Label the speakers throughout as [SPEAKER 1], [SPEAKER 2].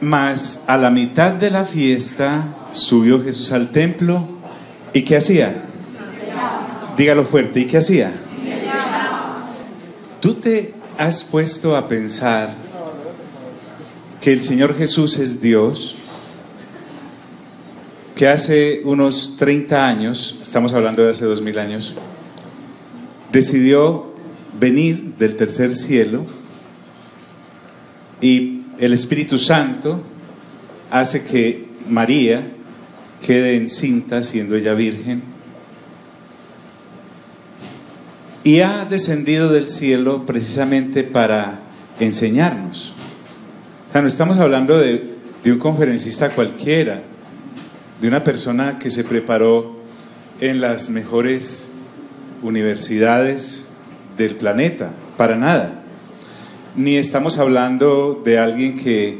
[SPEAKER 1] Mas a la mitad de la fiesta subió Jesús al templo. ¿Y qué hacía? Dígalo fuerte. ¿Y qué hacía? ¿Tú te has puesto a pensar que el Señor Jesús es Dios? Que hace unos 30 años, estamos hablando de hace 2000 años, decidió venir del tercer cielo, y el Espíritu Santo hace que María quede encinta, siendo ella virgen, y ha descendido del cielo precisamente para enseñarnos. O sea, no estamos hablando de un conferencista cualquiera, de una persona que se preparó en las mejores universidades del planeta, para nada. Ni estamos hablando de alguien que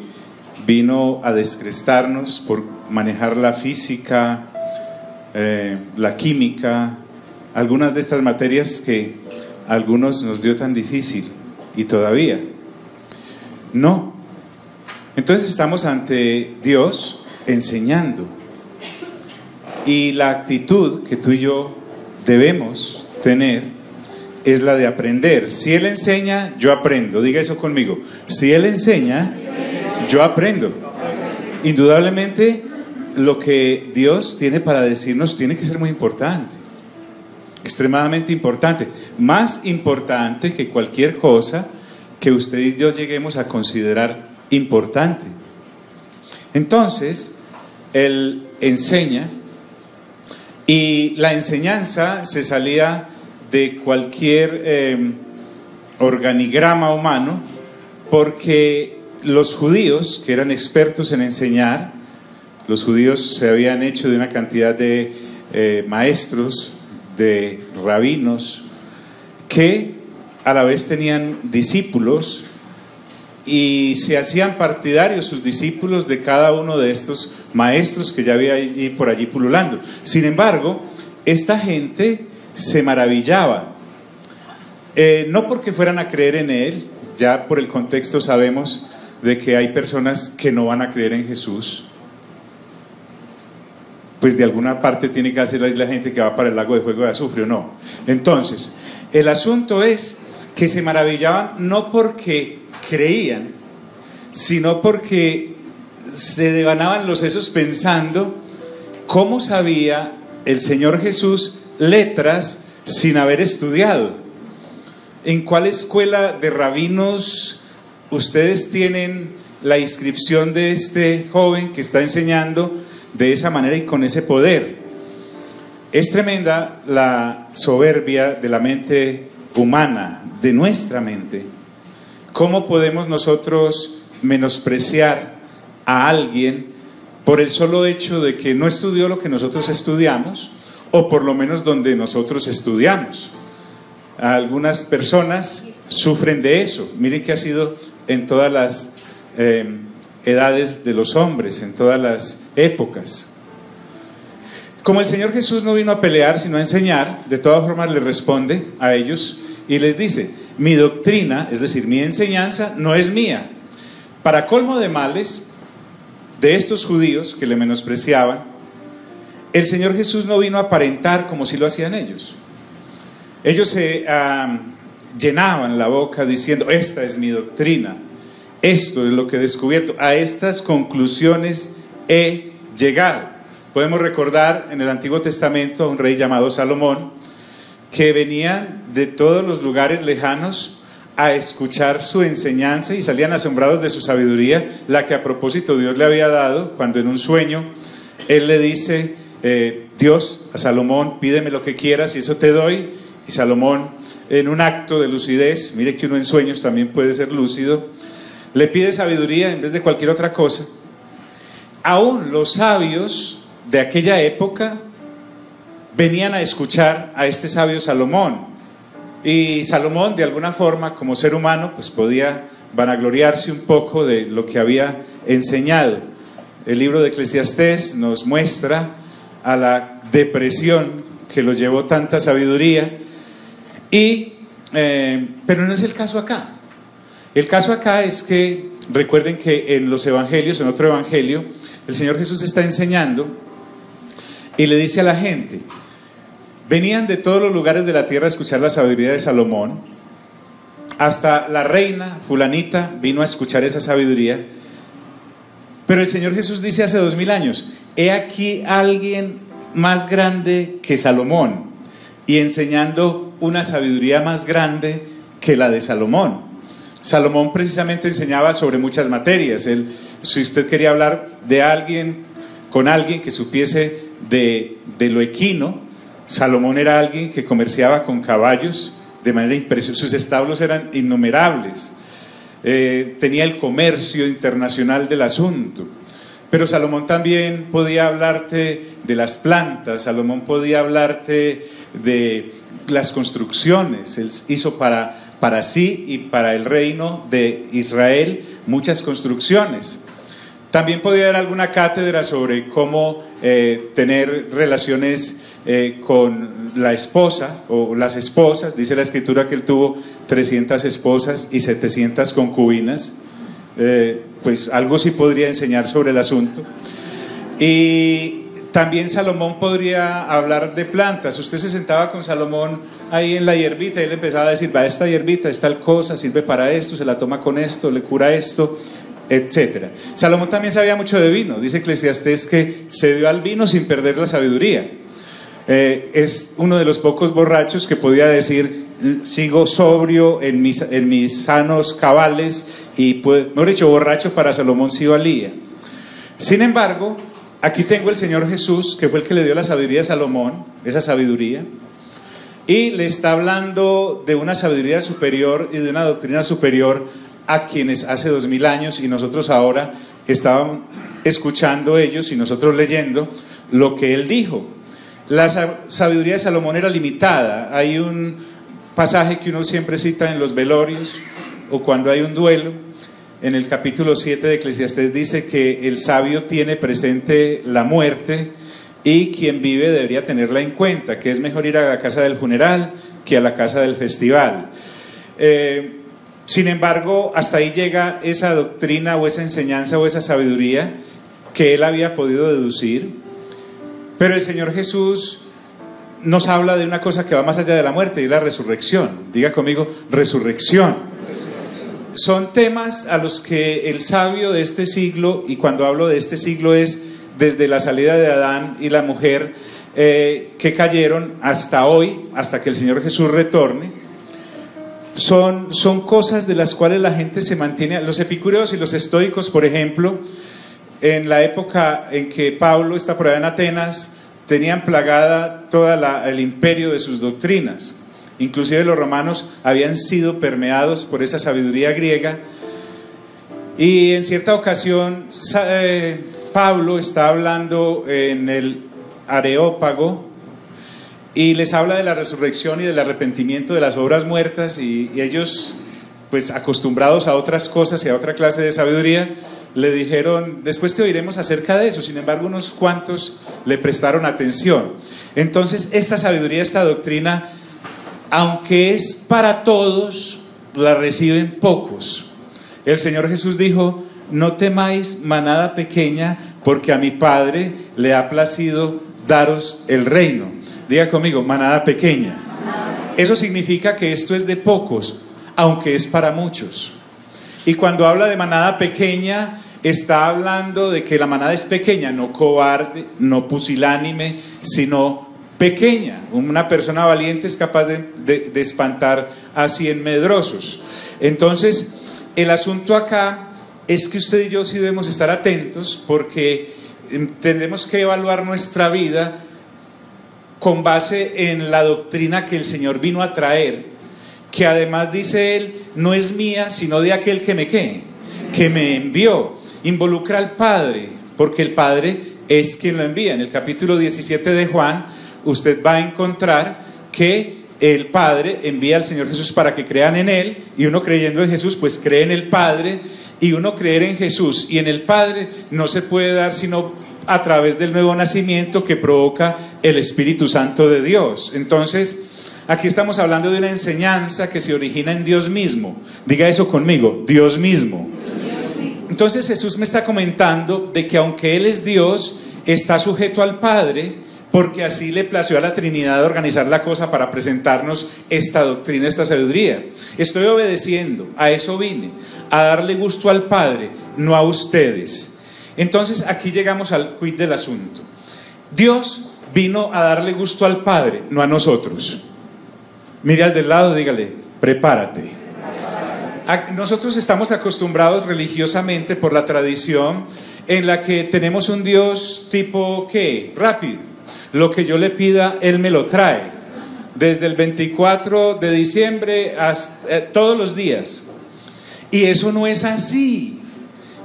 [SPEAKER 1] vino a descrestarnos por manejar la física, la química, algunas de estas materias que a algunos nos dio tan difícil y todavía. No. Entonces estamos ante Dios enseñando. Y la actitud que tú y yo debemos tener es la de aprender. Si Él enseña, yo aprendo. Diga eso conmigo. Si Él enseña, yo aprendo. Indudablemente, lo que Dios tiene para decirnos tiene que ser muy importante. Extremadamente importante. Más importante que cualquier cosa que usted y yo lleguemos a considerar importante. Entonces, Él enseña. Y la enseñanza se salía de cualquier organigrama humano, porque los judíos, que eran expertos en enseñar, los judíos se habían hecho de una cantidad de maestros, de rabinos, que a la vez tenían discípulos, y se hacían partidarios sus discípulos de cada uno de estos maestros que ya había por allí pululando. Sin embargo, esta gente se maravillaba, no porque fueran a creer en Él. Ya por el contexto sabemos de que hay personas que no van a creer en Jesús. Pues de alguna parte tiene que hacer la gente que va para el lago de fuego de azufre, ¿o no? Entonces, el asunto es que se maravillaban no porque creían, sino porque se devanaban los sesos pensando cómo sabía el Señor Jesús letras sin haber estudiado. ¿En cuál escuela de rabinos ustedes tienen la inscripción de este joven que está enseñando de esa manera y con ese poder? Es tremenda la soberbia de la mente humana, de nuestra mente. ¿Cómo podemos nosotros menospreciar a alguien por el solo hecho de que no estudió lo que nosotros estudiamos, o por lo menos donde nosotros estudiamos? Algunas personas sufren de eso. Miren que ha sido en todas las edades de los hombres, en todas las épocas. Como el Señor Jesús no vino a pelear sino a enseñar, de todas formas le responde a ellos y les dice: mi doctrina, es decir, mi enseñanza, no es mía. Para colmo de males de estos judíos que le menospreciaban, el Señor Jesús no vino a aparentar como si lo hacían ellos. Ellos se llenaban la boca diciendo: esta es mi doctrina, esto es lo que he descubierto, a estas conclusiones he llegado. Podemos recordar en el Antiguo Testamento a un rey llamado Salomón, que venía de todos los lugares lejanos a escuchar su enseñanza y salían asombrados de su sabiduría, la que a propósito Dios le había dado cuando en un sueño él le dice, Dios a Salomón: pídeme lo que quieras y eso te doy. Y Salomón, en un acto de lucidez, mire que uno en sueños también puede ser lúcido, le pide sabiduría en vez de cualquier otra cosa. Aún los sabios de aquella época venían a escuchar a este sabio Salomón, y Salomón, de alguna forma, como ser humano, pues podía vanagloriarse un poco de lo que había enseñado. El libro de Eclesiastés nos muestra a la depresión que lo llevó tanta sabiduría, pero no es el caso acá. El caso acá es que recuerden que en los evangelios, en otro evangelio, el Señor Jesús está enseñando y le dice a la gente, venían de todos los lugares de la tierra a escuchar la sabiduría de Salomón, hasta la reina fulanita vino a escuchar esa sabiduría, pero el Señor Jesús dice hace 2000 años, he aquí alguien más grande que Salomón, y enseñando una sabiduría más grande que la de Salomón. Salomón precisamente enseñaba sobre muchas materias. Si usted quería hablar de alguien, con alguien que supiese de lo equino, Salomón era alguien que comerciaba con caballos de manera impresionante. Sus establos eran innumerables. Tenía el comercio internacional del asunto. Pero Salomón también podía hablarte de las plantas, Salomón podía hablarte de las construcciones. Él hizo para sí y para el reino de Israel muchas construcciones. También podía dar alguna cátedra sobre cómo tener relaciones con la esposa o las esposas. Dice la escritura que él tuvo 300 esposas y 700 concubinas. Pues algo sí podría enseñar sobre el asunto. Y también Salomón podría hablar de plantas. Usted se sentaba con Salomón ahí en la hierbita y él empezaba a decir, va, esta hierbita es tal cosa, sirve para esto, se la toma con esto, le cura esto, etcétera. Salomón también sabía mucho de vino. Dice Eclesiastés que se dio al vino sin perder la sabiduría. Es uno de los pocos borrachos que podía decir, sigo sobrio en mis sanos cabales, y pues, mejor dicho, borracho para Salomón sí valía. Sin embargo, aquí tengo el Señor Jesús, que fue el que le dio la sabiduría a Salomón, esa sabiduría, y le está hablando de una sabiduría superior y de una doctrina superior a quienes hace 2000 años y nosotros ahora estaban escuchando ellos y nosotros leyendo lo que él dijo. La sabiduría de Salomón era limitada. Hay un pasaje que uno siempre cita en los velorios o cuando hay un duelo. En el capítulo 7 de Eclesiastés dice que el sabio tiene presente la muerte y quien vive debería tenerla en cuenta, que es mejor ir a la casa del funeral que a la casa del festival. Sin embargo, hasta ahí llega esa doctrina o esa enseñanza o esa sabiduría que él había podido deducir. Pero el Señor Jesús nos habla de una cosa que va más allá de la muerte, y es la resurrección. Diga conmigo, resurrección. Son temas a los que el sabio de este siglo, y cuando hablo de este siglo es desde la salida de Adán y la mujer que cayeron hasta hoy, hasta que el Señor Jesús retorne, son cosas de las cuales la gente se mantiene. Los epicúreos y los estoicos, por ejemplo, en la época en que Pablo está por allá en Atenas, tenían plagada todo el imperio de sus doctrinas. Inclusive los romanos habían sido permeados por esa sabiduría griega. Y en cierta ocasión Pablo está hablando en el Areópago y les habla de la resurrección y del arrepentimiento de las obras muertas, y ellos, pues acostumbrados a otras cosas y a otra clase de sabiduría, le dijeron, después te oiremos acerca de eso. Sin embargo, unos cuantos le prestaron atención. Entonces, esta sabiduría, esta doctrina, aunque es para todos, la reciben pocos. El Señor Jesús dijo, no temáis, manada pequeña, porque a mi Padre le ha placido daros el reino. Diga conmigo, manada pequeña. Eso significa que esto es de pocos, aunque es para muchos. Y cuando habla de manada pequeña, está hablando de que la manada es pequeña, no cobarde, no pusilánime, sino pequeña. Una persona valiente es capaz de espantar a 100 medrosos. Entonces, el asunto acá es que usted y yo sí debemos estar atentos, porque tenemos que evaluar nuestra vida con base en la doctrina que el Señor vino a traer, que además, dice él, no es mía, sino de aquel que me envió. Involucra al Padre, porque el Padre es quien lo envía. En el capítulo 17 de Juan, usted va a encontrar que el Padre envía al Señor Jesús para que crean en Él, y uno creyendo en Jesús, pues cree en el Padre, y uno creer en Jesús y en el Padre no se puede dar sino a través del nuevo nacimiento que provoca el Espíritu Santo de Dios. Entonces, aquí estamos hablando de una enseñanza que se origina en Dios mismo. Diga eso conmigo, Dios mismo. Entonces Jesús me está comentando de que aunque Él es Dios, está sujeto al Padre, porque así le plació a la Trinidad organizar la cosa para presentarnos esta doctrina, esta sabiduría. Estoy obedeciendo, a eso vine, a darle gusto al Padre, no a ustedes. Entonces aquí llegamos al quid del asunto. Dios vino a darle gusto al Padre, no a nosotros. Mire al del lado, dígale, prepárate. Nosotros estamos acostumbrados religiosamente por la tradición en la que tenemos un Dios tipo, ¿qué? Rápido. Lo que yo le pida, Él me lo trae. Desde el 24 de diciembre hasta todos los días. Y eso no es así.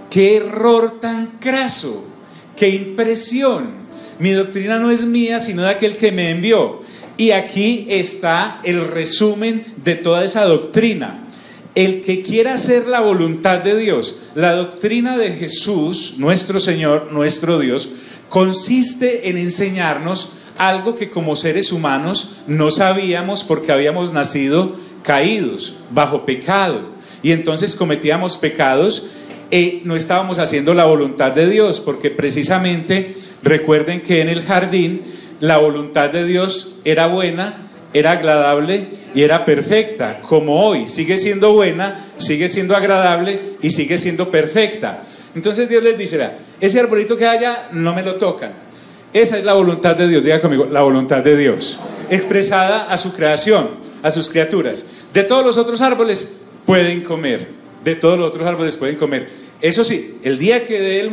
[SPEAKER 1] ¡Qué error tan craso! ¡Qué impresión! Mi doctrina no es mía, sino de aquel que me envió. Y aquí está el resumen de toda esa doctrina. El que quiera hacer la voluntad de Dios, la doctrina de Jesús, nuestro Señor, nuestro Dios, consiste en enseñarnos algo que como seres humanos no sabíamos porque habíamos nacido caídos, bajo pecado. Y entonces cometíamos pecados y no estábamos haciendo la voluntad de Dios, porque precisamente recuerden que en el jardín la voluntad de Dios era buena, era agradable y era perfecta, como hoy sigue siendo buena, sigue siendo agradable y sigue siendo perfecta. Entonces Dios les dice, vea, ese arbolito que haya no me lo tocan. Esa es la voluntad de Dios, diga conmigo, la voluntad de Dios, expresada a su creación, a sus criaturas. De todos los otros árboles pueden comer, de todos los otros árboles pueden comer. Eso sí, el día que de él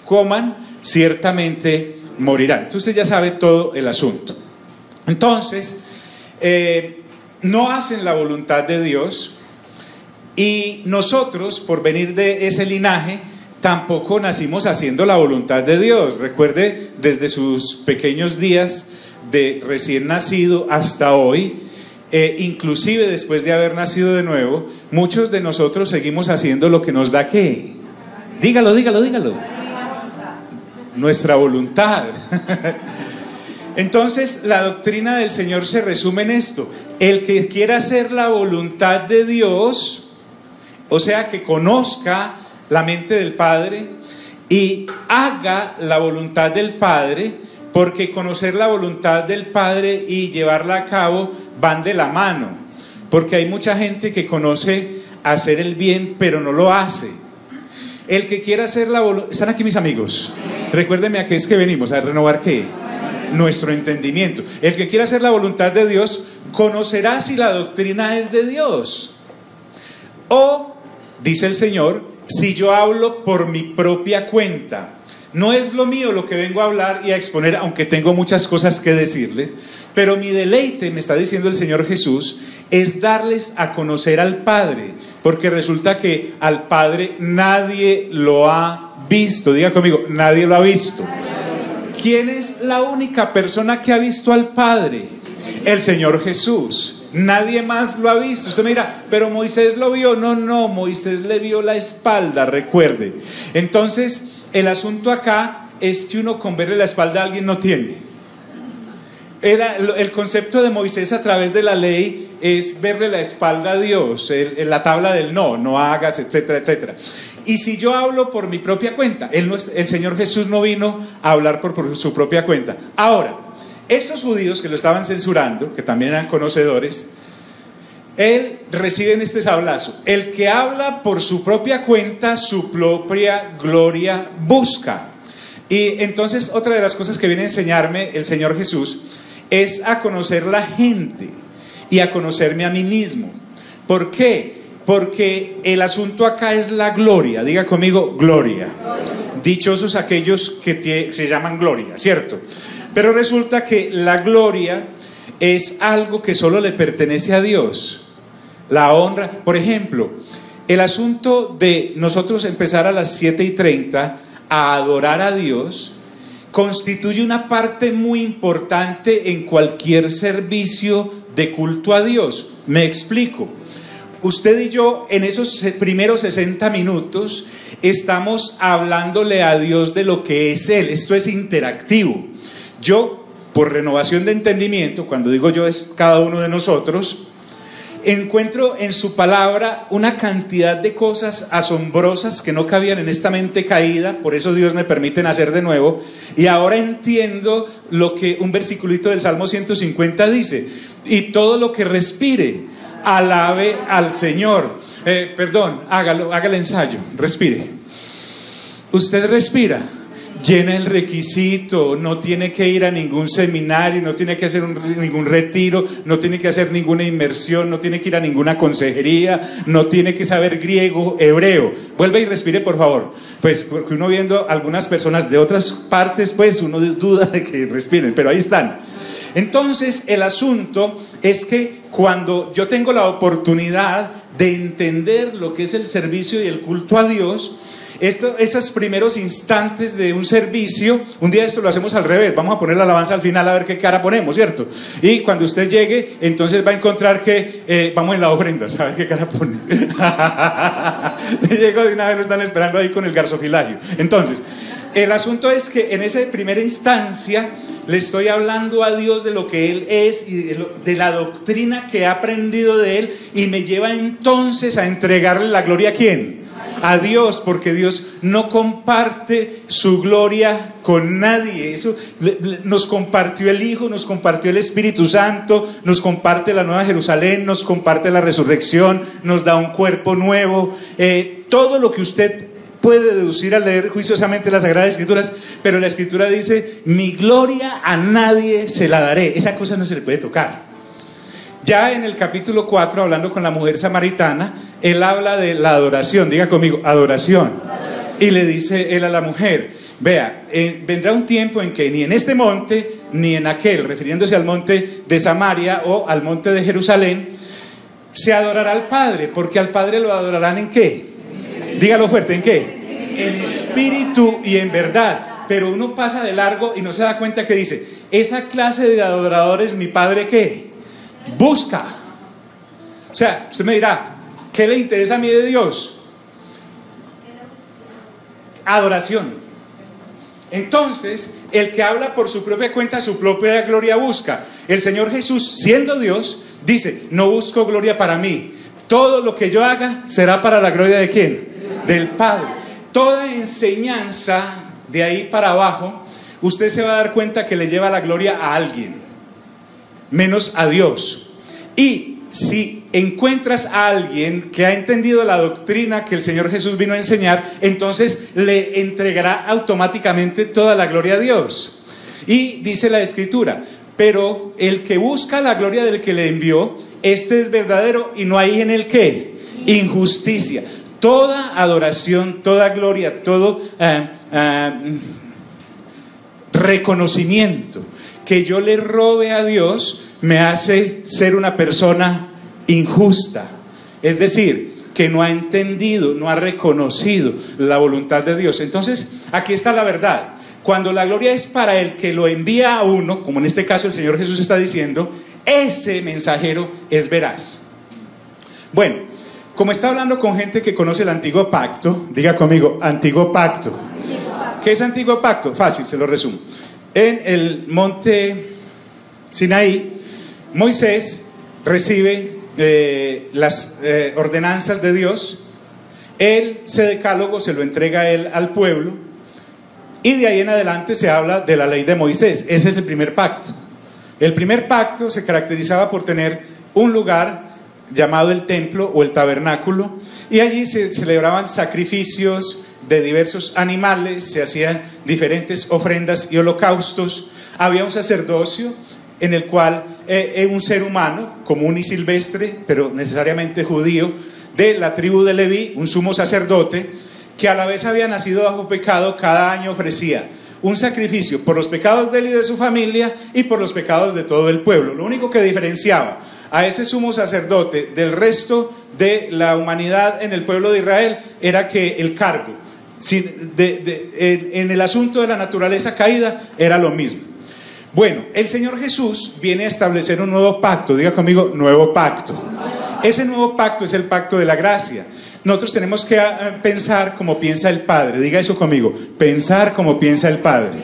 [SPEAKER 1] coman, ciertamente morirán. Entonces usted ya sabe todo el asunto. Entonces, no hacen la voluntad de Dios, y nosotros, por venir de ese linaje, tampoco nacimos haciendo la voluntad de Dios. Recuerde, desde sus pequeños días de recién nacido hasta hoy, inclusive después de haber nacido de nuevo, muchos de nosotros seguimos haciendo lo que nos da ¿qué? Dígalo, dígalo, dígalo. Nuestra voluntad. Entonces la doctrina del Señor se resume en esto: el que quiera hacer la voluntad de Dios, o sea, que conozca la mente del Padre y haga la voluntad del Padre, porque conocer la voluntad del Padre y llevarla a cabo van de la mano, porque hay mucha gente que conoce hacer el bien pero no lo hace. El que quiera hacer la voluntad, ¿están aquí mis amigos? Recuérdenme a qué es que venimos, a renovar ¿qué? Nuestro entendimiento. El que quiera hacer la voluntad de Dios conocerá si la doctrina es de Dios. O, dice el Señor, si yo hablo por mi propia cuenta. No es lo mío lo que vengo a hablar y a exponer, aunque tengo muchas cosas que decirles, pero mi deleite, me está diciendo el Señor Jesús, es darles a conocer al Padre, porque resulta que al Padre nadie lo ha visto. Diga conmigo, nadie lo ha visto. ¿Quién es la única persona que ha visto al Padre? El Señor Jesús. Nadie más lo ha visto. Usted me dirá, pero Moisés lo vio. No, Moisés le vio la espalda, recuerde. Entonces, el asunto acá es que uno con verle la espalda a alguien no tiene. El concepto de Moisés a través de la ley es verle la espalda a Dios, la tabla del no hagas, etcétera, etcétera. Y si yo hablo por mi propia cuenta, el Señor Jesús no vino a hablar por su propia cuenta. Ahora, estos judíos que lo estaban censurando, que también eran conocedores, reciben este sablazo: el que habla por su propia cuenta, su propia gloria busca. Y entonces otra de las cosas que viene a enseñarme el Señor Jesús es a conocer la gente y a conocerme a mí mismo. ¿Por qué? Porque el asunto acá es la gloria. Diga conmigo, gloria. Dichosos aquellos que se llaman gloria, ¿cierto? Pero resulta que la gloria es algo que solo le pertenece a Dios. La honra, por ejemplo, el asunto de nosotros empezar a las 7:30 a adorar a Dios constituye una parte muy importante en cualquier servicio de culto a Dios. Me explico. Usted y yo en esos primeros 60 minutos estamos hablándole a Dios de lo que es Él. Esto es interactivo. Yo, por renovación de entendimiento, cuando digo yo es cada uno de nosotros, encuentro en su palabra una cantidad de cosas asombrosas que no cabían en esta mente caída, por eso Dios me permite nacer de nuevo, y ahora entiendo lo que un versiculito del Salmo 150 dice: y todo lo que respire, alabe al Señor. Haga el ensayo, respire. Usted respira, llena el requisito, no tiene que ir a ningún seminario, no tiene que hacer ningún retiro, no tiene que hacer ninguna inmersión, no tiene que ir a ninguna consejería, no tiene que saber griego, hebreo. Vuelve y respire, por favor. Pues porque uno viendo algunas personas de otras partes, pues uno duda de que respiren, pero ahí están. Entonces el asunto es que cuando yo tengo la oportunidad de entender lo que es el servicio y el culto a Dios, esos primeros instantes de un servicio, un día esto lo hacemos al revés, vamos a poner la alabanza al final a ver qué cara ponemos, ¿cierto? Y cuando usted llegue, entonces va a encontrar que vamos en la ofrenda, ¿sabe qué cara pone? Llego de una vez, lo están esperando ahí con el garzofilario. Entonces, el asunto es que en esa primera instancia le estoy hablando a Dios de lo que Él es y de la doctrina que he aprendido de Él, y me lleva entonces a entregarle la gloria ¿a quién? A Dios, porque Dios no comparte su gloria con nadie. Eso nos compartió el Hijo, nos compartió el Espíritu Santo, nos comparte la Nueva Jerusalén, nos comparte la resurrección, nos da un cuerpo nuevo. Todo lo que usted puede deducir al leer juiciosamente las Sagradas Escrituras, pero la Escritura dice: mi gloria a nadie se la daré. Esa cosa no se le puede tocar. Ya en el capítulo 4, hablando con la mujer samaritana, él habla de la adoración. Diga conmigo, adoración. Y le dice él a la mujer: vea, vendrá un tiempo en que ni en este monte ni en aquel, refiriéndose al monte de Samaria o al monte de Jerusalén, se adorará al Padre, porque al Padre lo adorarán ¿en qué? Dígalo fuerte, ¿en qué? En espíritu y en verdad. Pero uno pasa de largo y no se da cuenta que dice: esa clase de adoradores mi Padre ¿qué? Busca. O sea, usted me dirá: ¿qué le interesa a mí de Dios? Adoración. Entonces, el que habla por su propia cuenta, su propia gloria busca. El Señor Jesús, siendo Dios, dice: no busco gloria para mí, todo lo que yo haga será para la gloria de ¿quién? Del Padre. Toda enseñanza de ahí para abajo, usted se va a dar cuenta que le lleva la gloria a alguien, menos a Dios. Y si encuentras a alguien que ha entendido la doctrina que el Señor Jesús vino a enseñar, entonces le entregará automáticamente toda la gloria a Dios. Y dice la Escritura: pero el que busca la gloria del que le envió, este es verdadero y no hay en él ¿qué? Injusticia. Toda adoración, toda gloria, todo reconocimiento que yo le robe a Dios me hace ser una persona injusta. Es decir, que no ha entendido, no ha reconocido la voluntad de Dios. Entonces, aquí está la verdad. Cuando la gloria es para el que lo envía a uno, como en este caso el Señor Jesús está diciendo, ese mensajero es veraz. Bueno, como está hablando con gente que conoce el Antiguo Pacto, diga conmigo, Antiguo Pacto. ¿Qué es Antiguo Pacto? Fácil, se lo resumo. En el monte Sinaí, Moisés recibe las ordenanzas de Dios. Ese decálogo se lo entrega él al pueblo, y de ahí en adelante se habla de la ley de Moisés. Ese es el primer pacto. El primer pacto se caracterizaba por tener un lugar llamado el templo o el tabernáculo, y allí se celebraban sacrificios de diversos animales, se hacían diferentes ofrendas y holocaustos. Había un sacerdocio en el cual un ser humano común y silvestre, pero necesariamente judío, de la tribu de Leví, un sumo sacerdote que a la vez había nacido bajo pecado, cada año ofrecía un sacrificio por los pecados de él y de su familia y por los pecados de todo el pueblo. Lo único que diferenciaba a ese sumo sacerdote del resto de la humanidad en el pueblo de Israel era que el cargo en el asunto de la naturaleza caída era lo mismo. Bueno, el Señor Jesús viene a establecer un nuevo pacto. Diga conmigo, nuevo pacto. Ese nuevo pacto es el pacto de la gracia. Nosotros tenemos que pensar como piensa el Padre. Diga eso conmigo, pensar como piensa el Padre.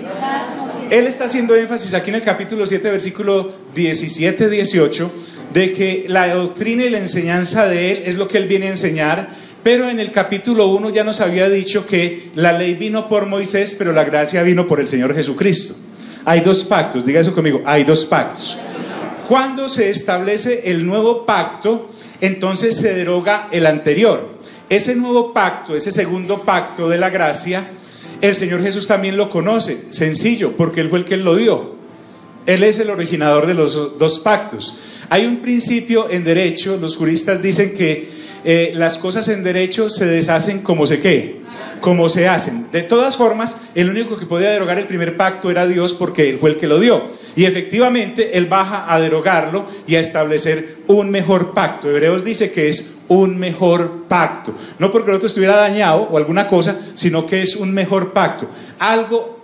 [SPEAKER 1] Él está haciendo énfasis aquí en el capítulo 7, versículo 17-18, de que la doctrina y la enseñanza de Él es lo que Él viene a enseñar, pero en el capítulo 1 ya nos había dicho que la ley vino por Moisés, pero la gracia vino por el Señor Jesucristo. Hay dos pactos, diga eso conmigo, hay dos pactos. Cuando se establece el nuevo pacto, entonces se deroga el anterior. Ese nuevo pacto, ese segundo pacto de la gracia, el Señor Jesús también lo conoce, sencillo, porque Él fue el que lo dio. Él es el originador de los dos pactos. Hay un principio en derecho, los juristas dicen que las cosas en derecho se deshacen como se hacen. De todas formas, el único que podía derogar el primer pacto era Dios, porque Él fue el que lo dio. Y efectivamente, Él baja a derogarlo y a establecer un mejor pacto. Hebreos dice que es un mejor pacto. No porque el otro estuviera dañado o alguna cosa, sino que es un mejor pacto. Algo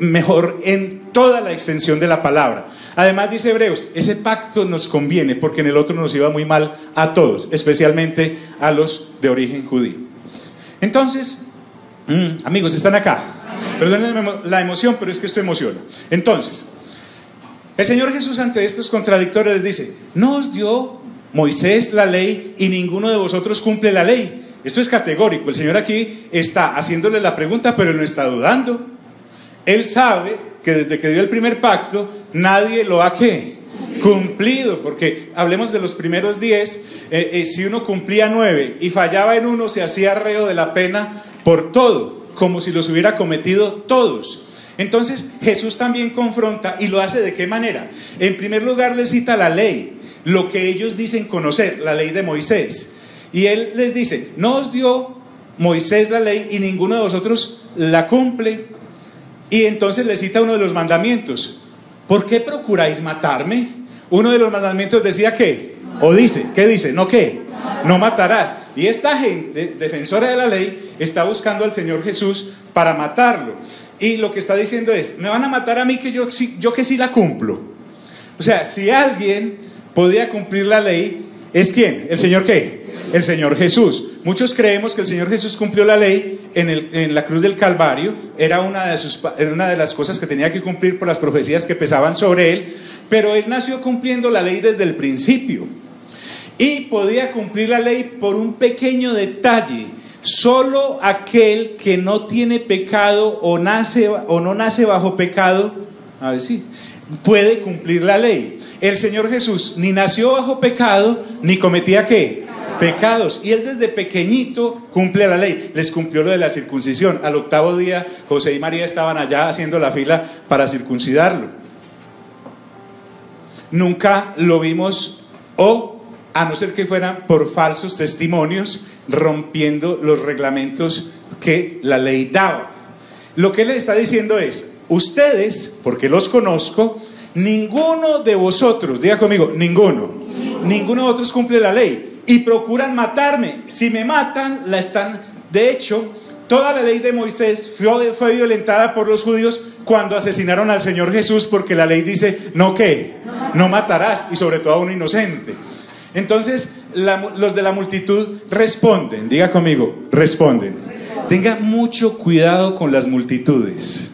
[SPEAKER 1] mejor en toda la extensión de la palabra. Además dice Hebreos, ese pacto nos conviene porque en el otro nos iba muy mal a todos, especialmente a los de origen judío. Entonces, amigos, ¿están acá? Perdónenme la emoción, pero es que esto emociona. Entonces, el Señor Jesús ante estos contradictores les dice, no os dio Moisés la ley y ninguno de vosotros cumple la ley. Esto es categórico. El Señor aquí está haciéndole la pregunta, pero Él no está dudando. Él sabe que desde que dio el primer pacto, nadie lo ha cumplido, porque hablemos de los primeros 10, si uno cumplía 9 y fallaba en uno, se hacía reo de la pena por todo, como si los hubiera cometido todos. Entonces Jesús también confronta, y lo hace ¿de qué manera? En primer lugar les cita la ley, lo que ellos dicen conocer, la ley de Moisés, y Él les dice, no os dio Moisés la ley y ninguno de vosotros la cumple. Y entonces le cita uno de los mandamientos. ¿Por qué procuráis matarme? Uno de los mandamientos decía ¿qué? O dice, ¿qué dice? ¿No qué? No matarás. Y esta gente, defensora de la ley, está buscando al Señor Jesús para matarlo. Y lo que está diciendo es, me van a matar a mí que yo que sí la cumplo. O sea, si alguien podía cumplir la ley, ¿es quién? ¿El Señor qué? El Señor Jesús. Muchos creemos que el Señor Jesús cumplió la ley en la cruz del Calvario. Era una de las cosas que tenía que cumplir por las profecías que pesaban sobre Él. Pero Él nació cumpliendo la ley desde el principio. Y podía cumplir la ley por un pequeño detalle. Solo aquel que no tiene pecado o no nace bajo pecado, a ver si puede cumplir la ley. El Señor Jesús ni nació bajo pecado, ni cometía ¿qué? Pecados. Y Él desde pequeñito cumple la ley. Les cumplió lo de la circuncisión. Al 8º día, José y María estaban allá haciendo la fila para circuncidarlo. Nunca lo vimos, a no ser que fueran por falsos testimonios, rompiendo los reglamentos que la ley daba. Lo que Él está diciendo es, ustedes, porque los conozco, ninguno de vosotros, diga conmigo, ninguno de vosotros cumple la ley y procuran matarme. Si me matan, de hecho, toda la ley de Moisés fue violentada por los judíos cuando asesinaron al Señor Jesús, porque la ley dice, ¿no qué? No matarás, y sobre todo a un inocente. Entonces, los de la multitud responden, diga conmigo, responden. Tenga mucho cuidado con las multitudes.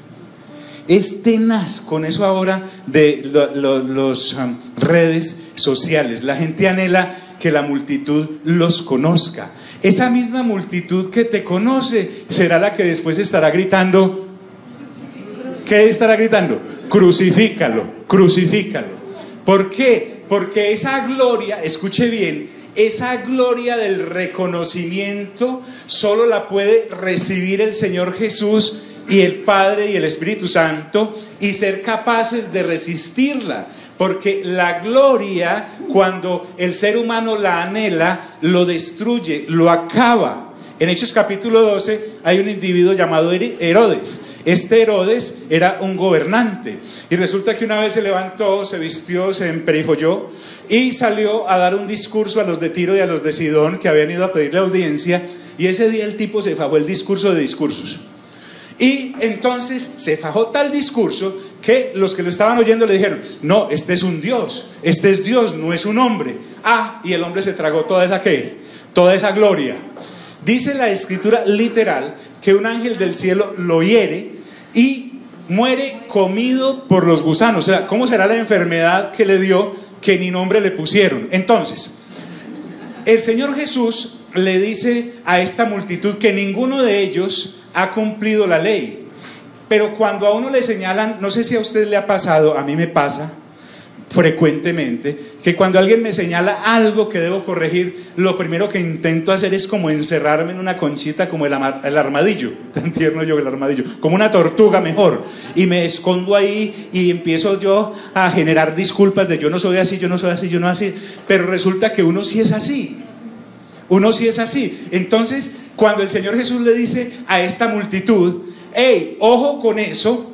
[SPEAKER 1] Es tenaz con eso ahora de las redes sociales. La gente anhela que la multitud los conozca. Esa misma multitud que te conoce será la que después estará gritando. ¿Qué estará gritando? Crucifícalo, crucifícalo. ¿Por qué? Porque esa gloria, escuche bien, esa gloria del reconocimiento solo la puede recibir el Señor Jesús y el Padre y el Espíritu Santo, y ser capaces de resistirla. Porque la gloria, cuando el ser humano la anhela, lo destruye, lo acaba. En Hechos capítulo 12 hay un individuo llamado Herodes. Este Herodes era un gobernante, y resulta que una vez se levantó, se vistió, se emperifolló y salió a dar un discurso a los de Tiro y a los de Sidón, que habían ido a pedirle audiencia, y ese día el tipo se fajó el discurso de discursos. Y entonces se fajó tal discurso que los que lo estaban oyendo le dijeron: no, este es un Dios, este es Dios, no es un hombre. Y el hombre se tragó toda esa gloria. Dice la escritura literal que un ángel del cielo lo hiere y muere comido por los gusanos. O sea, ¿cómo será la enfermedad que le dio que ni nombre le pusieron. Entonces, el Señor Jesús le dice a esta multitud que ninguno de ellos ha cumplido la ley. Pero cuando a uno le señalan, no sé si a usted le ha pasado, a mí me pasa frecuentemente, que cuando alguien me señala algo que debo corregir, lo primero que intento hacer es como encerrarme en una conchita, como el armadillo, tan tierno yo el armadillo, como una tortuga mejor, y me escondo ahí y empiezo yo a generar disculpas de yo no soy así, yo no soy así, yo no así, pero resulta que uno sí es así. Uno sí es así. Entonces, cuando el Señor Jesús le dice a esta multitud, hey, ojo con eso,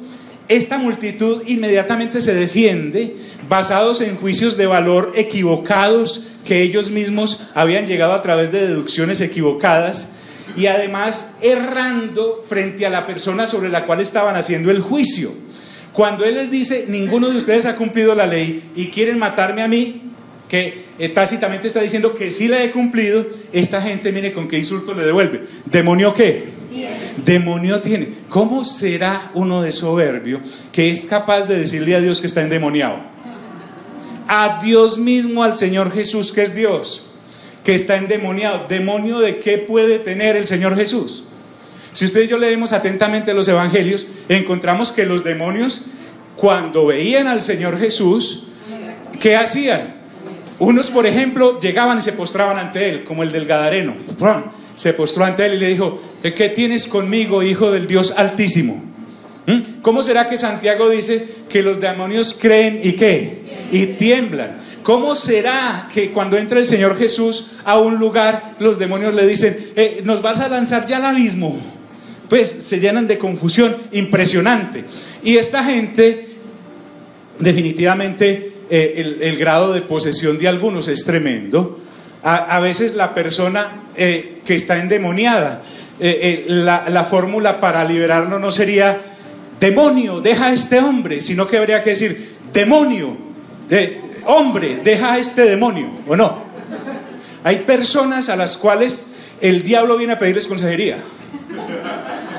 [SPEAKER 1] esta multitud inmediatamente se defiende, basados en juicios de valor equivocados que ellos mismos habían llegado a través de deducciones equivocadas, y además errando frente a la persona sobre la cual estaban haciendo el juicio. Cuando Él les dice, ninguno de ustedes ha cumplido la ley y quieren matarme a mí, que tácitamente está diciendo que sí la he cumplido, esta gente, mire con qué insulto le devuelve. ¿Demonio qué? Demonio tiene. ¿Cómo será uno de soberbio que es capaz de decirle a Dios que está endemoniado? A Dios mismo, al Señor Jesús, que es Dios, que está endemoniado. ¿Demonio de qué puede tener el Señor Jesús? Si usted y yo leemos atentamente los evangelios, encontramos que los demonios, cuando veían al Señor Jesús, ¿qué hacían? Unos, por ejemplo, llegaban y se postraban ante Él, como el del Gadareno. Se postró ante Él y le dijo, ¿qué tienes conmigo, Hijo del Dios Altísimo? ¿Cómo será que Santiago dice que los demonios creen y qué? Y tiemblan. ¿Cómo será que cuando entra el Señor Jesús a un lugar, los demonios le dicen, nos vas a lanzar ya al abismo? Pues se llenan de confusión impresionante. Y esta gente, definitivamente, el grado de posesión de algunos es tremendo. A veces la persona que está endemoniada, la fórmula para liberarlo no sería demonio, deja a este hombre, sino que habría que decir demonio, hombre, deja a este demonio, ¿o no? Hay personas a las cuales el diablo viene a pedirles consejería.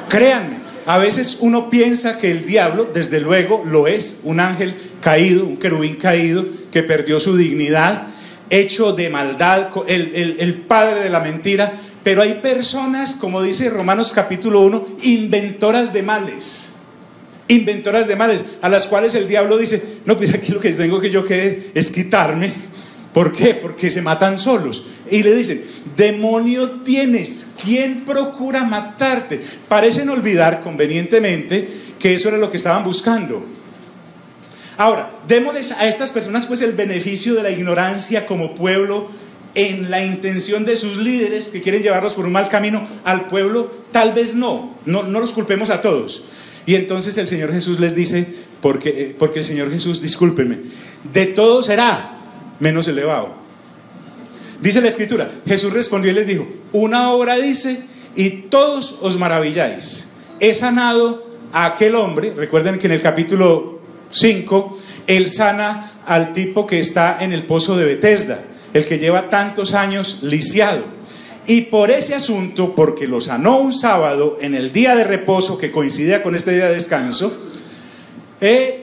[SPEAKER 1] Créanme, a veces uno piensa que el diablo, desde luego, lo es, un ángel caído, un querubín caído, que perdió su dignidad, hecho de maldad, el padre de la mentira. Pero hay personas, como dice Romanos capítulo 1, inventoras de males, a las cuales el diablo dice, no, pues aquí lo que tengo que es quitarme. ¿Por qué? Porque se matan solos. Y le dicen, demonio tienes, ¿quién procura matarte? Parecen olvidar convenientemente que eso era lo que estaban buscando. Ahora, démosles a estas personas pues el beneficio de la ignorancia como pueblo, en la intención de sus líderes que quieren llevarlos por un mal camino. Al pueblo tal vez no los culpemos a todos. Y entonces el Señor Jesús les dice, porque el Señor Jesús, discúlpenme, de todo será menos elevado. Dice la Escritura, Jesús respondió y les dijo, una obra dice, y todos os maravilláis. He sanado a aquel hombre. Recuerden que en el capítulo 5, Él sana al tipo que está en el pozo de Betesda, el que lleva tantos años lisiado. Y por ese asunto, porque lo sanó un sábado en el día de reposo que coincidía con este día de descanso,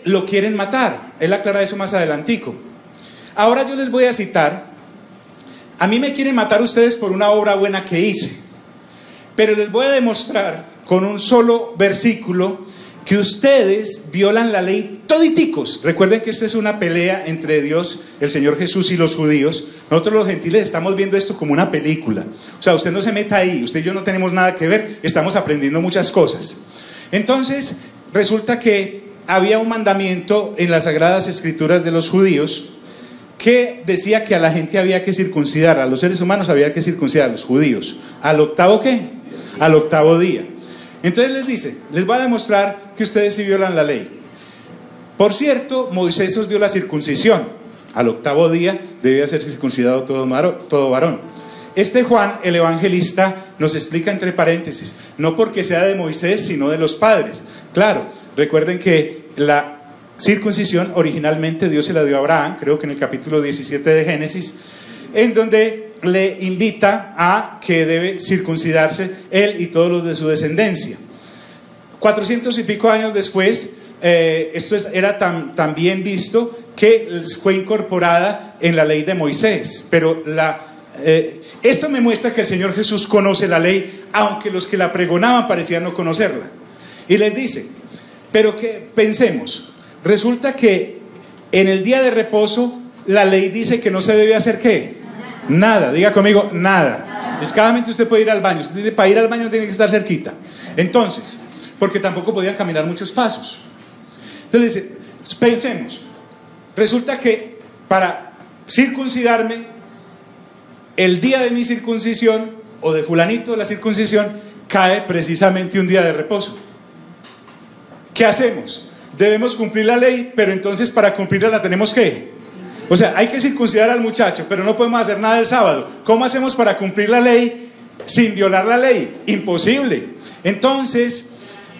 [SPEAKER 1] lo quieren matar. Él aclara eso más adelantico. Ahora yo les voy a citar, a mí me quieren matar ustedes por una obra buena que hice, pero les voy a demostrar con un solo versículo que ustedes violan la ley toditicos. Recuerden que esta es una pelea entre Dios, el Señor Jesús y los judíos. Nosotros los gentiles estamos viendo esto como una película. O sea, usted no se meta ahí, usted y yo no tenemos nada que ver, estamos aprendiendo muchas cosas. Entonces, resulta que había un mandamiento en las Sagradas Escrituras de los judíos que decía que a la gente había que circuncidar, a los seres humanos había que circuncidar, a los judíos. ¿Al octavo qué? Al octavo día. Entonces les dice, les voy a demostrar que ustedes sí violan la ley. Por cierto, Moisés os dio la circuncisión. Al octavo día debía ser circuncidado todo varón. Este Juan, el evangelista, nos explica entre paréntesis, no porque sea de Moisés, sino de los padres. Claro, recuerden que la circuncisión originalmente Dios se la dio a Abraham, creo que en el capítulo 17 de Génesis, en donde le invita a que debe circuncidarse él y todos los de su descendencia. 400 y pico años después, era tan bien visto que fue incorporada en la ley de Moisés. Pero esto me muestra que el Señor Jesús conoce la ley, aunque los que la pregonaban parecían no conocerla. Y les dice, pero que pensemos, resulta que en el día de reposo la ley dice que no se debe hacer ¿qué? Nada, diga conmigo, nada. Es claramente usted puede ir al baño, para ir al baño tiene que estar cerquita. Entonces, porque tampoco podían caminar muchos pasos. Entonces dice, pensemos, resulta que para circuncidarme, el día de mi circuncisión, o de fulanito de la circuncisión, cae precisamente un día de reposo. ¿Qué hacemos? Debemos cumplir la ley, pero entonces para cumplirla la tenemos que... O sea, hay que circuncidar al muchacho, pero no podemos hacer nada el sábado. ¿Cómo hacemos para cumplir la ley sin violar la ley? Imposible. Entonces,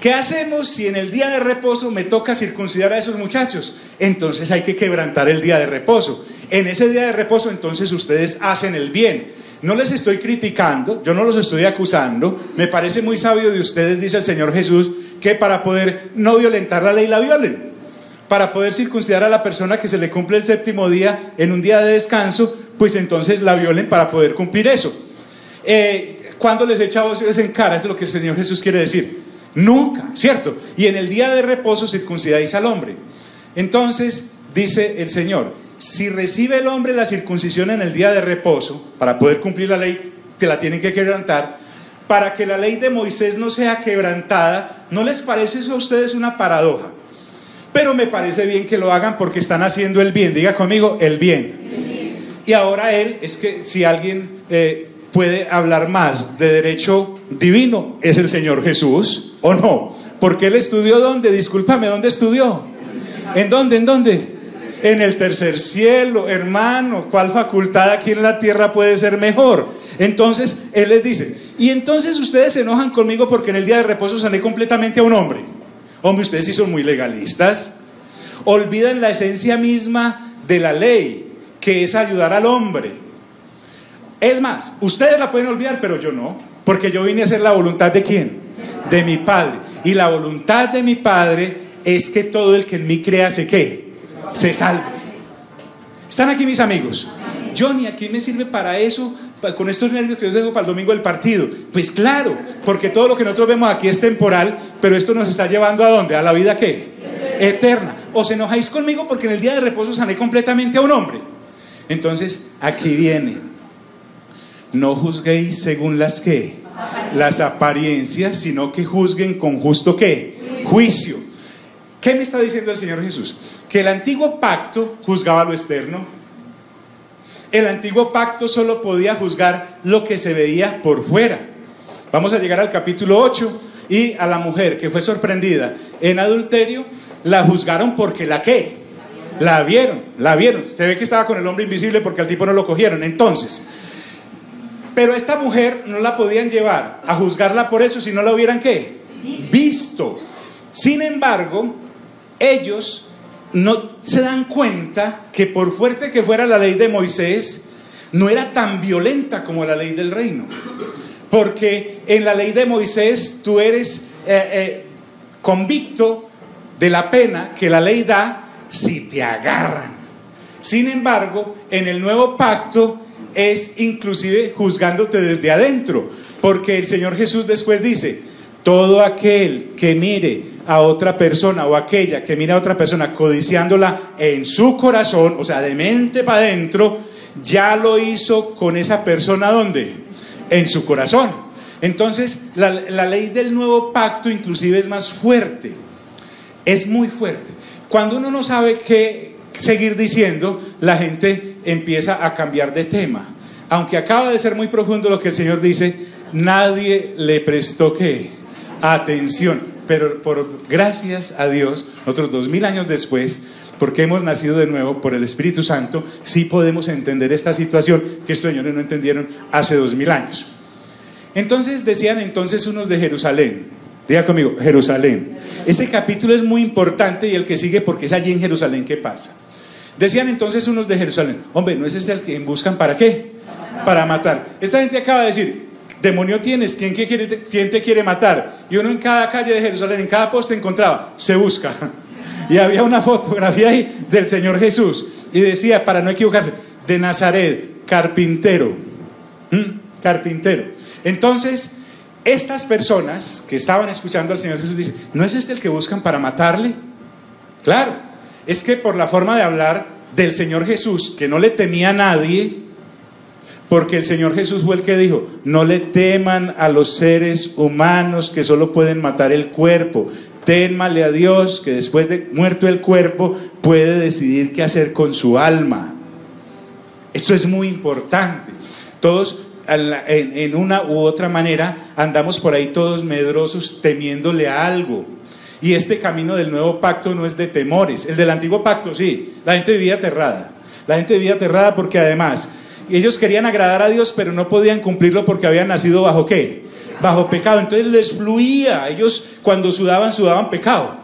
[SPEAKER 1] ¿qué hacemos si en el día de reposo me toca circuncidar a esos muchachos? Entonces hay que quebrantar el día de reposo. En ese día de reposo entonces ustedes hacen el bien. No les estoy criticando, yo no los estoy acusando. Me parece muy sabio de ustedes, dice el Señor Jesús, que para poder no violentar la ley la violen. Para poder circuncidar a la persona que se le cumple el séptimo día en un día de descanso, pues entonces la violen para poder cumplir eso. ¿Cuándo les echa voces en cara? Eso es lo que el Señor Jesús quiere decir. Nunca, ¿cierto? Y en el día de reposo circuncidáis al hombre. Entonces, dice el Señor, si recibe el hombre la circuncisión en el día de reposo, para poder cumplir la ley, te la tienen que quebrantar, para que la ley de Moisés no sea quebrantada. ¿No les parece eso a ustedes una paradoja? Pero me parece bien que lo hagan porque están haciendo el bien. Diga conmigo, el bien. Y ahora es que si alguien puede hablar más de derecho divino, es el Señor Jesús, ¿o no? Porque Él estudió ¿dónde? Discúlpame, ¿dónde estudió? ¿En dónde? ¿En dónde? En el tercer cielo, hermano. ¿Cuál facultad aquí en la tierra puede ser mejor? Entonces Él les dice, y entonces ustedes se enojan conmigo porque en el día de reposo sané completamente a un hombre. Hombre, ustedes sí son muy legalistas. Olvidan la esencia misma de la ley, que es ayudar al hombre. Es más, ustedes la pueden olvidar, pero yo no, porque yo vine a hacer la voluntad ¿de quién? De mi Padre. Y la voluntad de mi Padre es que todo el que en mí crea ¿qué? Se salve. ¿Están aquí mis amigos? Johnny, ¿aquí me sirve para eso? Con estos nervios que yo tengo para el domingo del partido. Pues claro, porque todo lo que nosotros vemos aquí es temporal, pero esto nos está llevando ¿a dónde? ¿A la vida qué? Eterna. ¿Os enojáis conmigo porque en el día de reposo sané completamente a un hombre? Entonces, aquí viene. No juzguéis según las ¿qué? Las apariencias, sino que juzguen con justo ¿qué? Juicio. ¿Qué me está diciendo el Señor Jesús? Que el antiguo pacto juzgaba lo externo. El antiguo pacto solo podía juzgar lo que se veía por fuera. Vamos a llegar al capítulo 8 y a la mujer que fue sorprendida en adulterio, la juzgaron porque ¿la qué? La vieron. Se ve que estaba con el hombre invisible porque al tipo no lo cogieron. Entonces, pero esta mujer no la podían llevar a juzgarla por eso si no la hubieran ¿qué? Visto. Sin embargo, ellos no se dan cuenta que por fuerte que fuera la ley de Moisés, no era tan violenta como la ley del reino. Porque en la ley de Moisés tú eres convicto de la pena que la ley da si te agarran. Sin embargo, en el nuevo pacto es inclusive juzgándote desde adentro, porque el Señor Jesús después dice: todo aquel que mire a otra persona, o aquella que mira a otra persona codiciándola en su corazón, o sea, de mente para adentro, ya lo hizo con esa persona ¿dónde? En su corazón. Entonces la ley del nuevo pacto inclusive es más fuerte, es muy fuerte. Cuando uno no sabe qué seguir diciendo, la gente empieza a cambiar de tema, aunque acaba de ser muy profundo lo que el Señor dice. Nadie le prestó ¿qué? Atención. Pero por gracias a Dios, nosotros 2000 años después, porque hemos nacido de nuevo por el Espíritu Santo, sí podemos entender esta situación que estos señores no entendieron hace 2000 años. Entonces decían entonces unos de Jerusalén, diga conmigo, Jerusalén. Este capítulo es muy importante y el que sigue, porque es allí en Jerusalén que pasa. Decían entonces unos de Jerusalén: hombre, ¿no es este el que buscan para qué? Para matar. Esta gente acaba de decir: demonio tienes, ¿quién te quiere matar? Y uno en cada calle de Jerusalén, en cada poste encontraba: se busca. Y había una fotografía ahí del Señor Jesús y decía, para no equivocarse, de Nazaret, carpintero. Carpintero. Entonces, estas personas que estaban escuchando al Señor Jesús dicen, ¿no es este el que buscan para matarle? Claro, es que por la forma de hablar del Señor Jesús, que no le temía a nadie, porque el Señor Jesús fue el que dijo, no le teman a los seres humanos que solo pueden matar el cuerpo, témale a Dios que después de muerto el cuerpo puede decidir qué hacer con su alma. Esto es muy importante. Todos en una u otra manera andamos por ahí todos medrosos temiéndole a algo. Y este camino del nuevo pacto no es de temores. El del antiguo pacto sí, la gente vivía aterrada. La gente vivía aterrada porque además ellos querían agradar a Dios, pero no podían cumplirlo porque habían nacido ¿bajo qué? Bajo pecado. Entonces les fluía. Ellos cuando sudaban pecado.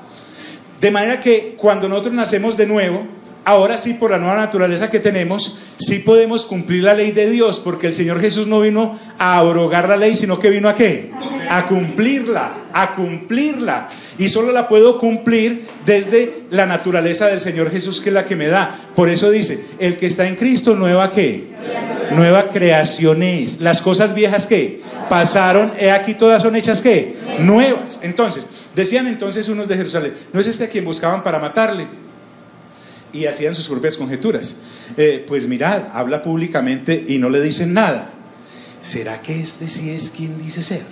[SPEAKER 1] De manera que cuando nosotros nacemos de nuevo, ahora sí, por la nueva naturaleza que tenemos, sí podemos cumplir la ley de Dios, porque el Señor Jesús no vino a abrogar la ley, sino que vino ¿a qué? A cumplirla, a cumplirla. Y solo la puedo cumplir desde la naturaleza del Señor Jesús, que es la que me da. Por eso dice, el que está en Cristo, ¿nueva qué? Nueva creación es. Las cosas viejas ¿qué? Pasaron, he aquí todas son hechas ¿qué? Nuevas. Entonces, decían entonces unos de Jerusalén, ¿no es este a quien buscaban para matarle? Y hacían sus propias conjeturas. Pues mirad, habla públicamente y no le dicen nada. ¿Será que este sí es quien dice ser?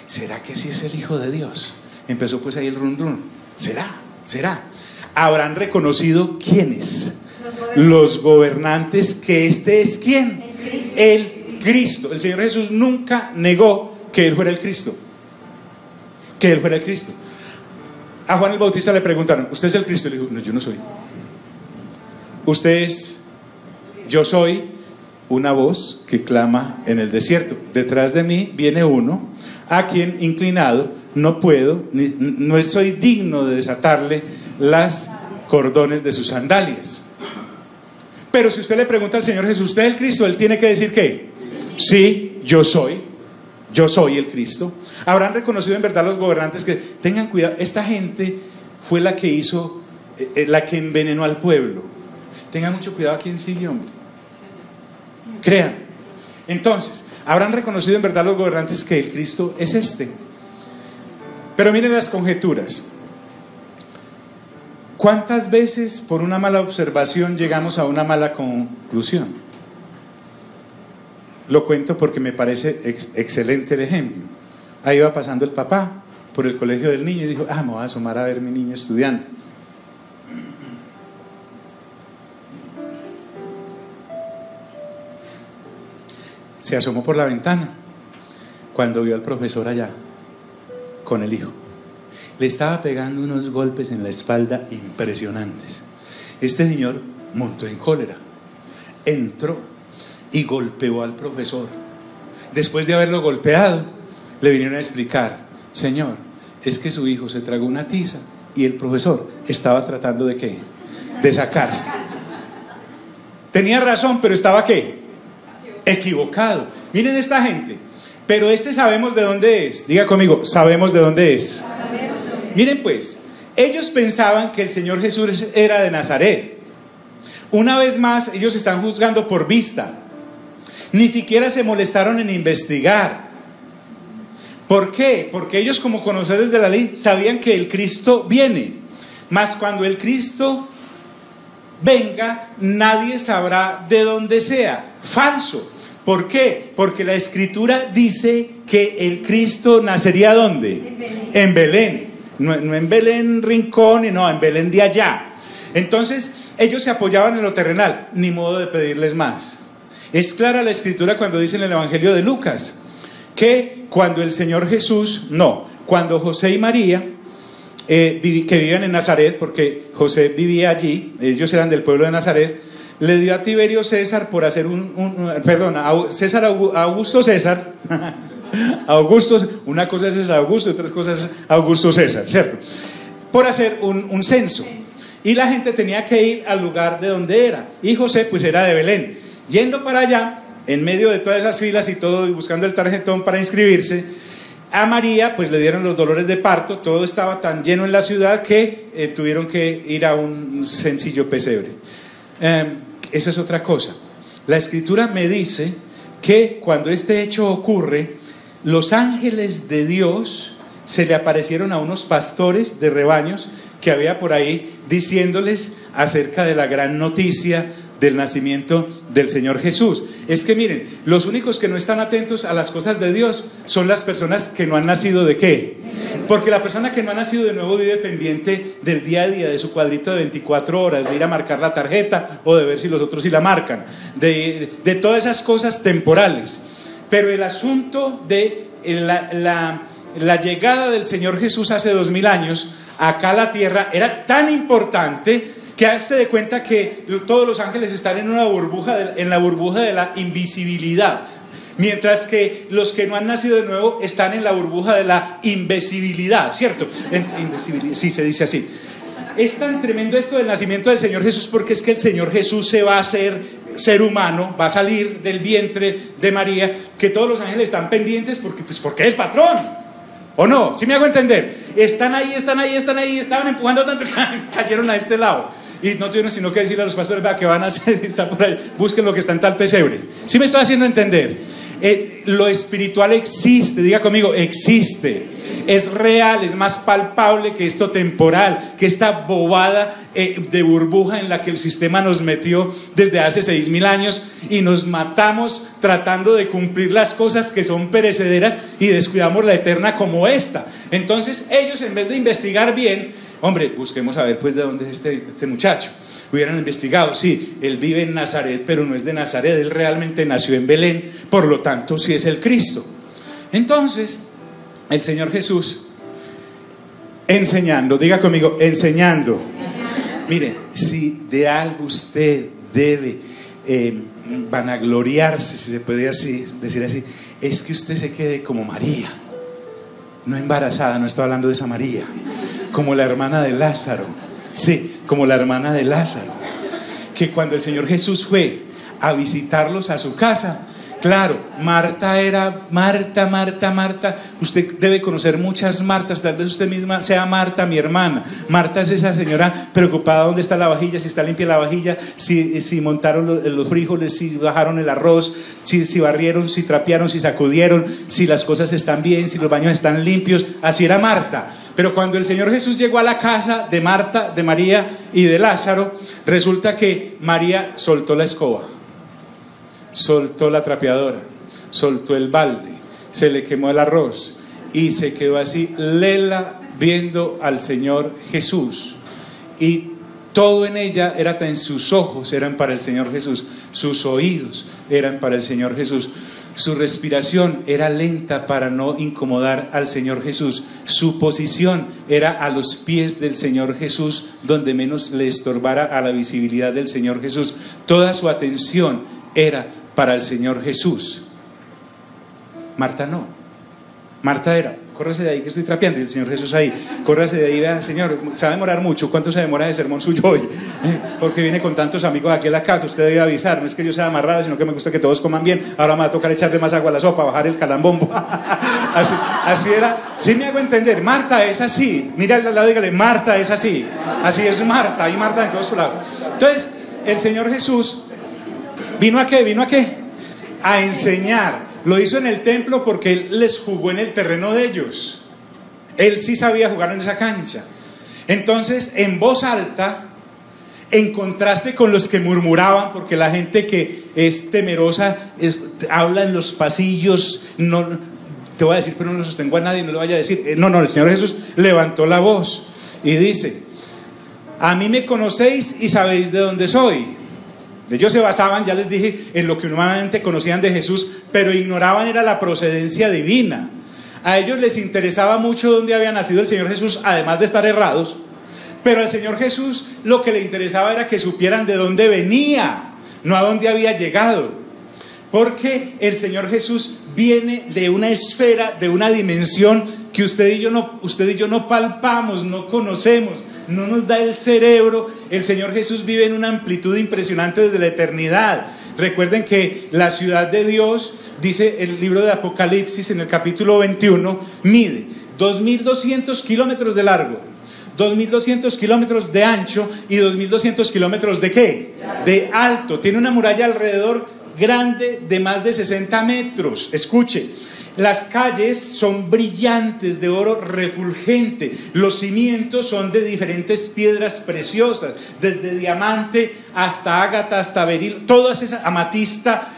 [SPEAKER 1] ¿Será que sí es el Hijo de Dios? Empezó pues ahí el run run. ¿Será? ¿Habrán reconocido quiénes? Los gobernantes que este es ¿quién? El Cristo. El Señor Jesús nunca negó que Él fuera el Cristo. Que Él fuera el Cristo. A Juan el Bautista le preguntaron, ¿usted es el Cristo? Y le dijo, no, yo no soy. Usted es, yo soy una voz que clama en el desierto. Detrás de mí viene uno a quien inclinado no puedo, no soy digno de desatarle las cordones de sus sandalias. Pero si usted le pregunta al Señor Jesús, ¿usted es el Cristo? Él tiene que decir ¿qué? Sí, yo soy el Cristo. Habrán reconocido en verdad los gobernantes que tengan cuidado. Esta gente fue la que hizo, la que envenenó al pueblo. Tengan mucho cuidado a quién sigue, hombre. Crean. Entonces, habrán reconocido en verdad los gobernantes que el Cristo es este. Pero miren las conjeturas. ¿Cuántas veces por una mala observación llegamos a una mala conclusión? Lo cuento porque me parece excelente el ejemplo. Ahí iba pasando el papá por el colegio del niño y dijo, me voy a asomar a ver mi niño estudiando. Se asomó por la ventana cuando vio al profesor allá con el hijo. Le estaba pegando unos golpes en la espalda impresionantes. Este señor montó en cólera, entró y golpeó al profesor. Después de haberlo golpeado, le vinieron a explicar, señor, es que su hijo se tragó una tiza y el profesor estaba tratando de ¿qué? De sacarse. Tenía razón, pero estaba ¿qué? Equivocado. Miren esta gente. Pero sabemos de dónde es. Diga conmigo, sabemos de dónde es. Miren pues, ellos pensaban que el Señor Jesús era de Nazaret. Una vez más, ellos están juzgando por vista. Ni siquiera se molestaron en investigar. ¿Por qué? Porque ellos, como conocedores de la ley, sabían que el Cristo viene. Mas cuando el Cristo venga, nadie sabrá de dónde sea. Falso. ¿Por qué? Porque la Escritura dice que el Cristo nacería ¿dónde? En Belén. No en Belén Rincón, no, en Belén de allá. Entonces ellos se apoyaban en lo terrenal, ni modo de pedirles más. Es clara la Escritura cuando dice en el Evangelio de Lucas que cuando el Señor Jesús, cuando José y María que vivían en Nazaret, porque José vivía allí, ellos eran del pueblo de Nazaret, le dio a Tiberio César por hacer Augusto César una cosa es César Augusto y otra cosa es Augusto César, ¿cierto? Por hacer un censo. Y la gente tenía que ir al lugar de donde era. Y José pues era de Belén. Yendo para allá, en medio de todas esas filas y todo, y buscando el tarjetón para inscribirse, a María pues le dieron los dolores de parto, todo estaba tan lleno en la ciudad que tuvieron que ir a un sencillo pesebre. Eso es otra cosa. La Escritura me dice que cuando este hecho ocurre, los ángeles de Dios se le aparecieron a unos pastores de rebaños que había por ahí, diciéndoles acerca de la gran noticia del nacimiento del Señor Jesús. Es que miren, los únicos que no están atentos a las cosas de Dios son las personas que no han nacido ¿de qué? Porque la persona que no ha nacido de nuevo vive pendiente del día a día, de su cuadrito de 24 horas, de ir a marcar la tarjeta o de ver si los otros sí la marcan, de todas esas cosas temporales. Pero el asunto de la llegada del Señor Jesús hace 2000 años acá a la tierra era tan importante que hazte de cuenta que todos los ángeles están en una burbuja, en la burbuja de la invisibilidad, mientras que los que no han nacido de nuevo están en la burbuja de la invisibilidad, ¿cierto? Invisibilidad, sí, se dice así. Es tan tremendo esto del nacimiento del Señor Jesús, porque es que el Señor Jesús se va a hacer ser humano, va a salir del vientre de María, que todos los ángeles están pendientes porque es el patrón, ¿o no? ¿Sí me hago entender? Están ahí, estaban empujando tanto que cayeron a este lado. Y no tuvieron sino que decirle a los pastores, vea, ¿qué van a hacer? Está por ahí, busquen lo que está en tal pesebre. ¿Sí me estoy haciendo entender? Lo espiritual existe, diga conmigo, existe. Es real, es más palpable que esto temporal, que esta bobada de burbuja en la que el sistema nos metió desde hace 6000 años y nos matamos tratando de cumplir las cosas que son perecederas y descuidamos la eterna como esta. Entonces ellos, en vez de investigar bien, hombre, busquemos a ver pues de dónde es este muchacho. Hubieran investigado, sí, él vive en Nazaret, pero no es de Nazaret, él realmente nació en Belén, por lo tanto sí es el Cristo. Entonces el Señor Jesús enseñando, diga conmigo, enseñando. Mire, si de algo usted debe vanagloriarse, si se puede decir así, es que usted se quede como María, no embarazada, no estoy hablando de esa María, como la hermana de Lázaro. Sí, como la hermana de Lázaro, que cuando el Señor Jesús fue a visitarlos a su casa, claro, Marta era Marta. Usted debe conocer muchas Martas, tal vez usted misma sea Marta, mi hermana. Marta es esa señora preocupada dónde está la vajilla, si está limpia la vajilla, si montaron los frijoles, si bajaron el arroz, si barrieron, si trapearon, si sacudieron, si las cosas están bien, si los baños están limpios. Así era Marta. Pero cuando el Señor Jesús llegó a la casa de Marta, de María y de Lázaro, resulta que María soltó la escoba, soltó la trapeadora, soltó el balde, se le quemó el arroz y se quedó así lela viendo al Señor Jesús. Y todo en ella era, en sus ojos eran para el Señor Jesús, sus oídos eran para el Señor Jesús, su respiración era lenta para no incomodar al Señor Jesús, su posición era a los pies del Señor Jesús, donde menos le estorbara a la visibilidad del Señor Jesús. Toda su atención era para el Señor Jesús. Marta no. Marta era, córrese de ahí que estoy trapeando, y el Señor Jesús ahí, córrese de ahí, vea, Señor, se va a demorar mucho. ¿Cuánto se demora de sermón suyo hoy? Porque viene con tantos amigos aquí a la casa, usted debe avisar, no es que yo sea amarrada, sino que me gusta que todos coman bien. Ahora me va a tocar echarle más agua a la sopa, bajar el calambombo. así era, sí me hago entender. Marta es así, mira al lado, dígale, Marta es así es Marta, hay Marta en todos lados. Entonces, el Señor Jesús ¿vino a qué? A enseñar. Lo hizo en el templo porque Él les jugó en el terreno de ellos. Él sí sabía jugar en esa cancha. Entonces, en voz alta, en contraste con los que murmuraban, porque la gente que es temerosa habla en los pasillos, no te voy a decir, pero no lo sostengo a nadie, no le vaya a decir. No, el Señor Jesús levantó la voz y dice: a mí me conocéis y sabéis de dónde soy. Ellos se basaban, ya les dije, en lo que humanamente conocían de Jesús, pero ignoraban era la procedencia divina. A ellos les interesaba mucho dónde había nacido el Señor Jesús, además de estar errados. Pero al Señor Jesús lo que le interesaba era que supieran de dónde venía, no a dónde había llegado. Porque el Señor Jesús viene de una esfera, de una dimensión que usted y yo no palpamos, no conocemos. No nos da el cerebro. El Señor Jesús vive en una amplitud impresionante desde la eternidad. Recuerden que la ciudad de Dios, dice el libro de Apocalipsis en el capítulo 21, mide 2.200 kilómetros de largo, 2.200 kilómetros de ancho y 2.200 kilómetros de ¿qué? De alto. Tiene una muralla alrededor grande de más de 60 metros. Escuche, las calles son brillantes de oro refulgente, los cimientos son de diferentes piedras preciosas, desde diamante hasta ágata, hasta beril, todas esas, amatista.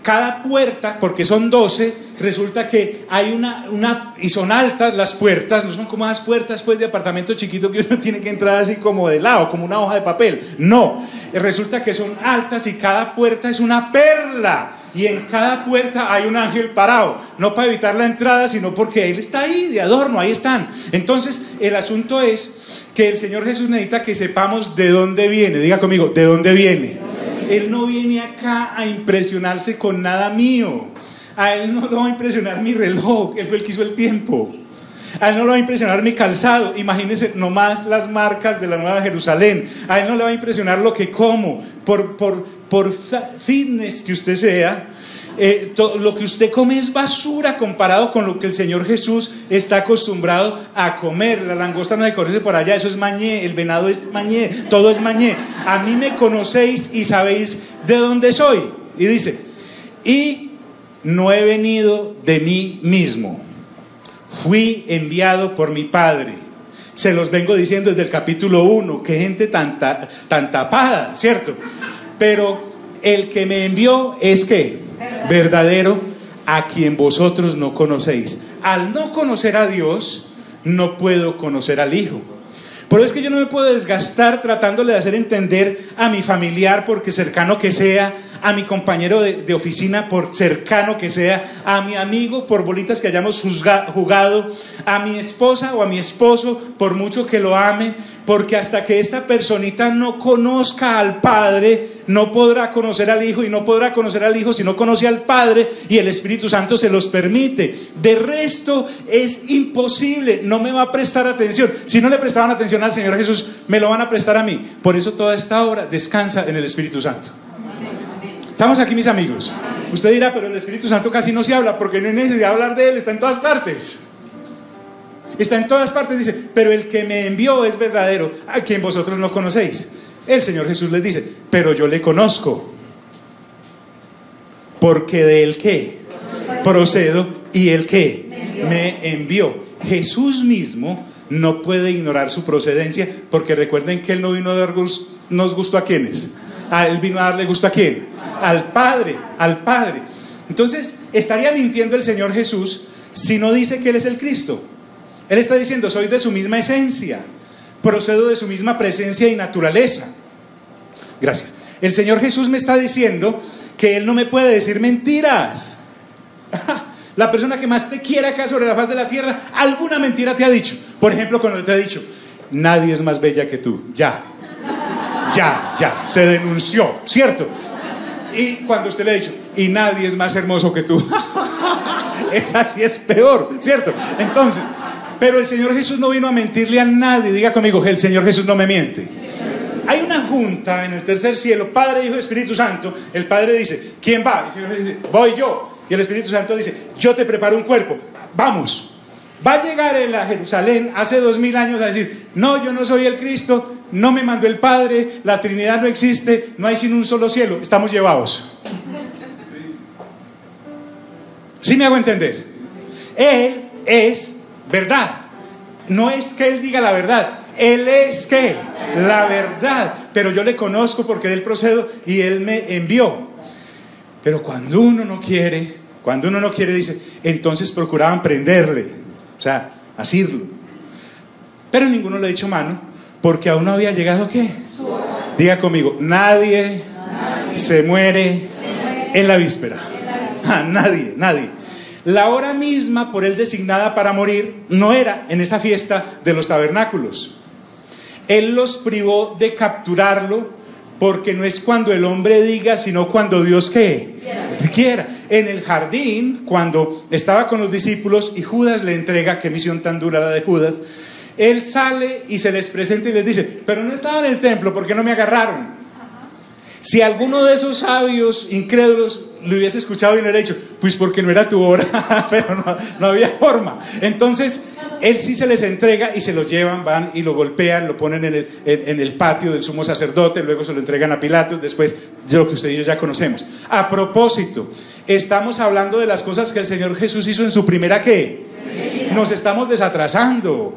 [SPEAKER 1] Cada puerta, porque son 12, resulta que hay una y son altas las puertas, no son como las puertas pues de apartamento chiquito que uno tiene que entrar así como de lado, como una hoja de papel. No, resulta que son altas y cada puerta es una perla. Y en cada puerta hay un ángel parado, no para evitar la entrada, sino porque él está ahí de adorno, ahí están. Entonces el asunto es que el Señor Jesús necesita que sepamos de dónde viene. Diga conmigo, ¿de dónde viene? Él no viene acá a impresionarse con nada mío. A Él no lo va a impresionar mi reloj, Él fue el que hizo el tiempo. A Él no le va a impresionar mi calzado. Imagínense nomás las marcas de la Nueva Jerusalén. A Él no le va a impresionar lo que como. Por fitness que usted sea, lo que usted come es basura comparado con lo que el Señor Jesús está acostumbrado a comer. La langosta no se conoce por allá, eso es mañé. El venado es mañé, todo es mañé. A mí me conocéis y sabéis de dónde soy. Y dice, y no he venido de mí mismo, fui enviado por mi Padre. Se los vengo diciendo desde el capítulo 1, qué gente tan tapada, ¿cierto? Pero el que me envió es ¿qué? Verdadero, a quien vosotros no conocéis. Al no conocer a Dios, no puedo conocer al Hijo. Por eso es que yo no me puedo desgastar tratándole de hacer entender a mi familiar, porque cercano que sea, a mi compañero de oficina, por cercano que sea, a mi amigo, por bolitas que hayamos jugado, a mi esposa o a mi esposo, por mucho que lo ame, porque hasta que esta personita no conozca al Padre, no podrá conocer al Hijo, y no podrá conocer al Hijo si no conoce al Padre, y el Espíritu Santo se los permite. De resto es imposible, no me va a prestar atención. Si no le prestaban atención al Señor Jesús, me lo van a prestar a mí. Por eso toda esta obra descansa en el Espíritu Santo. ¿Estamos aquí, mis amigos? Usted dirá, pero el Espíritu Santo casi no se habla, porque no hay necesidad de hablar de Él, está en todas partes. Está en todas partes, dice, pero el que me envió es verdadero, a quien vosotros no conocéis. El Señor Jesús les dice, pero yo le conozco, porque de Él ¿qué? Procedo, y Él ¿qué? Me envió. Jesús mismo no puede ignorar su procedencia, porque recuerden que Él no vino a darnos gusto a quienes. Él vino a darle gusto a quién? Al Padre, al Padre. Entonces, estaría mintiendo el Señor Jesús si no dice que Él es el Cristo. Él está diciendo, soy de su misma esencia, procedo de su misma presencia y naturaleza. Gracias. El Señor Jesús me está diciendo que Él no me puede decir mentiras. La persona que más te quiere acá sobre la faz de la tierra, alguna mentira te ha dicho. Por ejemplo, cuando te ha dicho, nadie es más bella que tú. Ya, se denunció, ¿cierto? Y cuando usted le ha dicho, y nadie es más hermoso que tú, esa sí es peor, ¿cierto? Entonces, pero el Señor Jesús no vino a mentirle a nadie. Diga conmigo, el Señor Jesús no me miente. Hay una junta en el tercer cielo, Padre, Hijo y Espíritu Santo. El Padre dice, ¿quién va? Y el Señor Jesús dice, voy yo. Y el Espíritu Santo dice, yo te preparo un cuerpo, vamos. Va a llegar él a Jerusalén hace 2000 años a decir, no, yo no soy el Cristo, no me mandó el Padre, la Trinidad no existe, no hay sino un solo cielo, estamos llevados. ¿Sí me hago entender? Él es verdad. No es que Él diga la verdad, Él es ¿qué? La verdad. Pero yo le conozco porque de Él procedo y Él me envió. Pero cuando uno no quiere, dice, entonces procuraban prenderle. O sea, asirlo. Pero ninguno le ha dicho mano, porque aún no había llegado ¿qué? Diga conmigo, nadie se muere en la víspera. Nadie. La hora misma por él designada para morir no era en esta fiesta de los tabernáculos. Él los privó de capturarlo, porque no es cuando el hombre diga, sino cuando Dios ¿qué? Quiera. En el jardín, cuando estaba con los discípulos y Judas le entrega, qué misión tan dura la de Judas, él sale y se les presenta y les dice, pero no estaba en el templo, ¿por qué no me agarraron? Si alguno de esos sabios incrédulos lo hubiese escuchado y no hubiera dicho, pues porque no era tu hora, pero no había forma. Entonces, él sí se les entrega y se lo llevan, van y lo golpean, lo ponen en el patio del sumo sacerdote, luego se lo entregan a Pilatos, después de lo que ustedes y yo ya conocemos. A propósito, estamos hablando de las cosas que el Señor Jesús hizo en su primera ¿qué? Nos estamos desatrasando.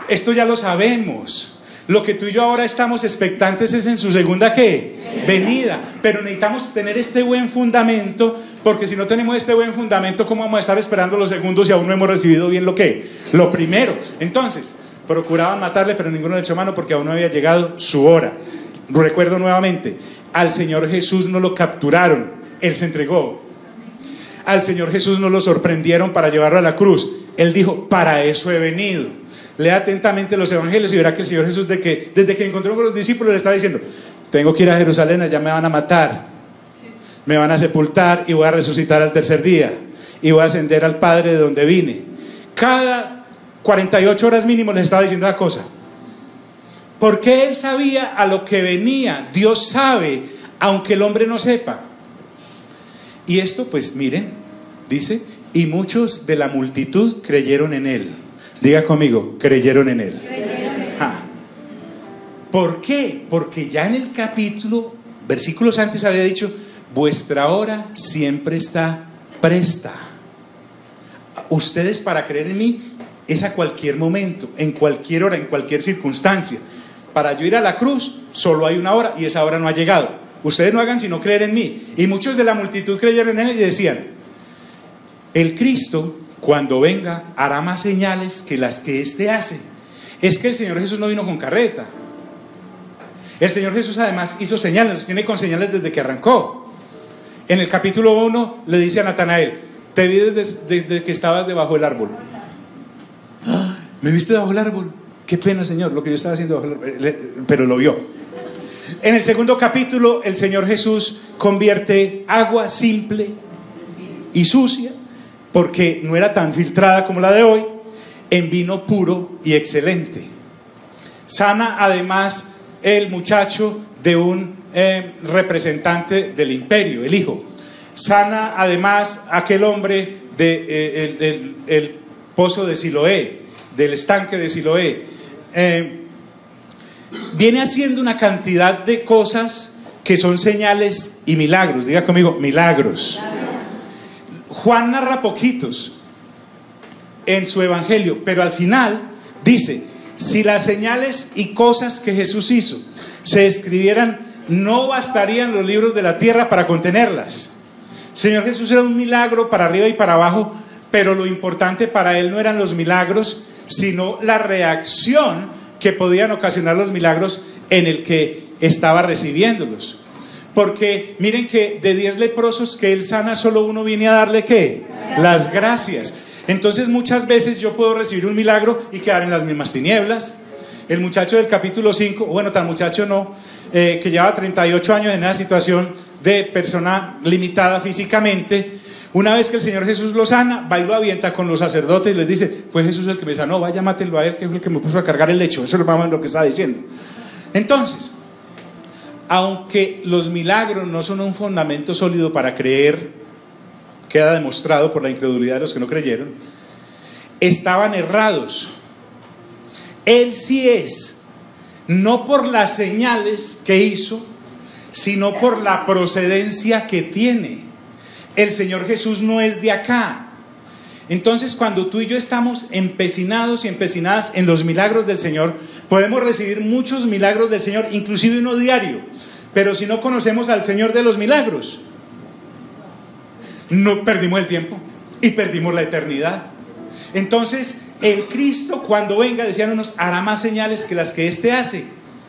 [SPEAKER 1] Esto ya lo sabemos. Lo que tú y yo ahora estamos expectantes es en su segunda ¿qué? Venida. Pero necesitamos tener este buen fundamento, porque si no tenemos este buen fundamento, ¿cómo vamos a estar esperando los segundos si aún no hemos recibido bien lo primero? Entonces, procuraban matarle, pero ninguno le echó mano porque aún no había llegado su hora. Recuerdo nuevamente, al Señor Jesús no lo capturaron, Él se entregó. Al Señor Jesús no lo sorprendieron para llevarlo a la cruz. Él dijo, para eso he venido. Lea atentamente los evangelios y verá que el Señor Jesús desde que encontró con los discípulos le estaba diciendo, tengo que ir a Jerusalén, allá me van a matar, me van a sepultar y voy a resucitar al tercer día y voy a ascender al Padre de donde vine. Cada 48 horas mínimo les estaba diciendo la cosa, porque Él sabía a lo que venía. Dios sabe, aunque el hombre no sepa. Y esto pues miren, dice, y muchos de la multitud creyeron en Él. Diga conmigo, creyeron en Él. ¿Por qué? Porque ya en el capítulo, versículos antes había dicho, vuestra hora siempre está presta. Ustedes para creer en mí es a cualquier momento, en cualquier hora, en cualquier circunstancia. Para yo ir a la cruz solo hay una hora y esa hora no ha llegado. Ustedes no hagan sino creer en mí. Y muchos de la multitud creyeron en Él y decían, el Cristo cuando venga hará más señales que las que éste hace. Es que el Señor Jesús no vino con carreta. El Señor Jesús además hizo señales, los tiene con señales desde que arrancó. En el capítulo 1 le dice a Natanael, te vi desde que estabas debajo del árbol. ¡Ah! ¿Me viste debajo del árbol? Qué pena, Señor, lo que yo estaba haciendo debajo del árbol. Pero lo vio. En el segundo capítulo el Señor Jesús convierte agua simple y sucia, porque no era tan filtrada como la de hoy, en vino puro y excelente. Sana además el muchacho de un representante del imperio, el hijo. Sana además aquel hombre el pozo de Siloé, del estanque de Siloé. Viene haciendo una cantidad de cosas que son señales y milagros. Diga conmigo, milagros. Juan narra poquitos en su evangelio, pero al final dice, si las señales y cosas que Jesús hizo se escribieran, no bastarían los libros de la tierra para contenerlas. Señor Jesús era un milagro para arriba y para abajo, pero lo importante para Él no eran los milagros, sino la reacción que podían ocasionar los milagros en el que estaba recibiéndolos. Porque miren que de 10 leprosos que Él sana, solo uno viene a darle ¿qué? Las gracias. Entonces muchas veces yo puedo recibir un milagro y quedar en las mismas tinieblas. El muchacho del capítulo 5, bueno, tan muchacho no, que lleva 38 años en esa situación de persona limitada físicamente, una vez que el Señor Jesús lo sana, va y lo avienta con los sacerdotes y les dice, fue Jesús el que me sanó, vaya mátenlo a él, que fue el que me puso a cargar el lecho. Eso es lo que estaba diciendo. Entonces, aunque los milagros no son un fundamento sólido para creer, queda demostrado por la incredulidad de los que no creyeron, estaban errados. Él sí es, no por las señales que hizo, sino por la procedencia que tiene. El Señor Jesús no es de acá. Entonces, cuando tú y yo estamos empecinados y empecinadas en los milagros del Señor, podemos recibir muchos milagros del Señor, inclusive uno diario. Pero si no conocemos al Señor de los milagros, no perdimos el tiempo y perdimos la eternidad. Entonces, el Cristo cuando venga, decían unos, hará más señales que las que éste hace.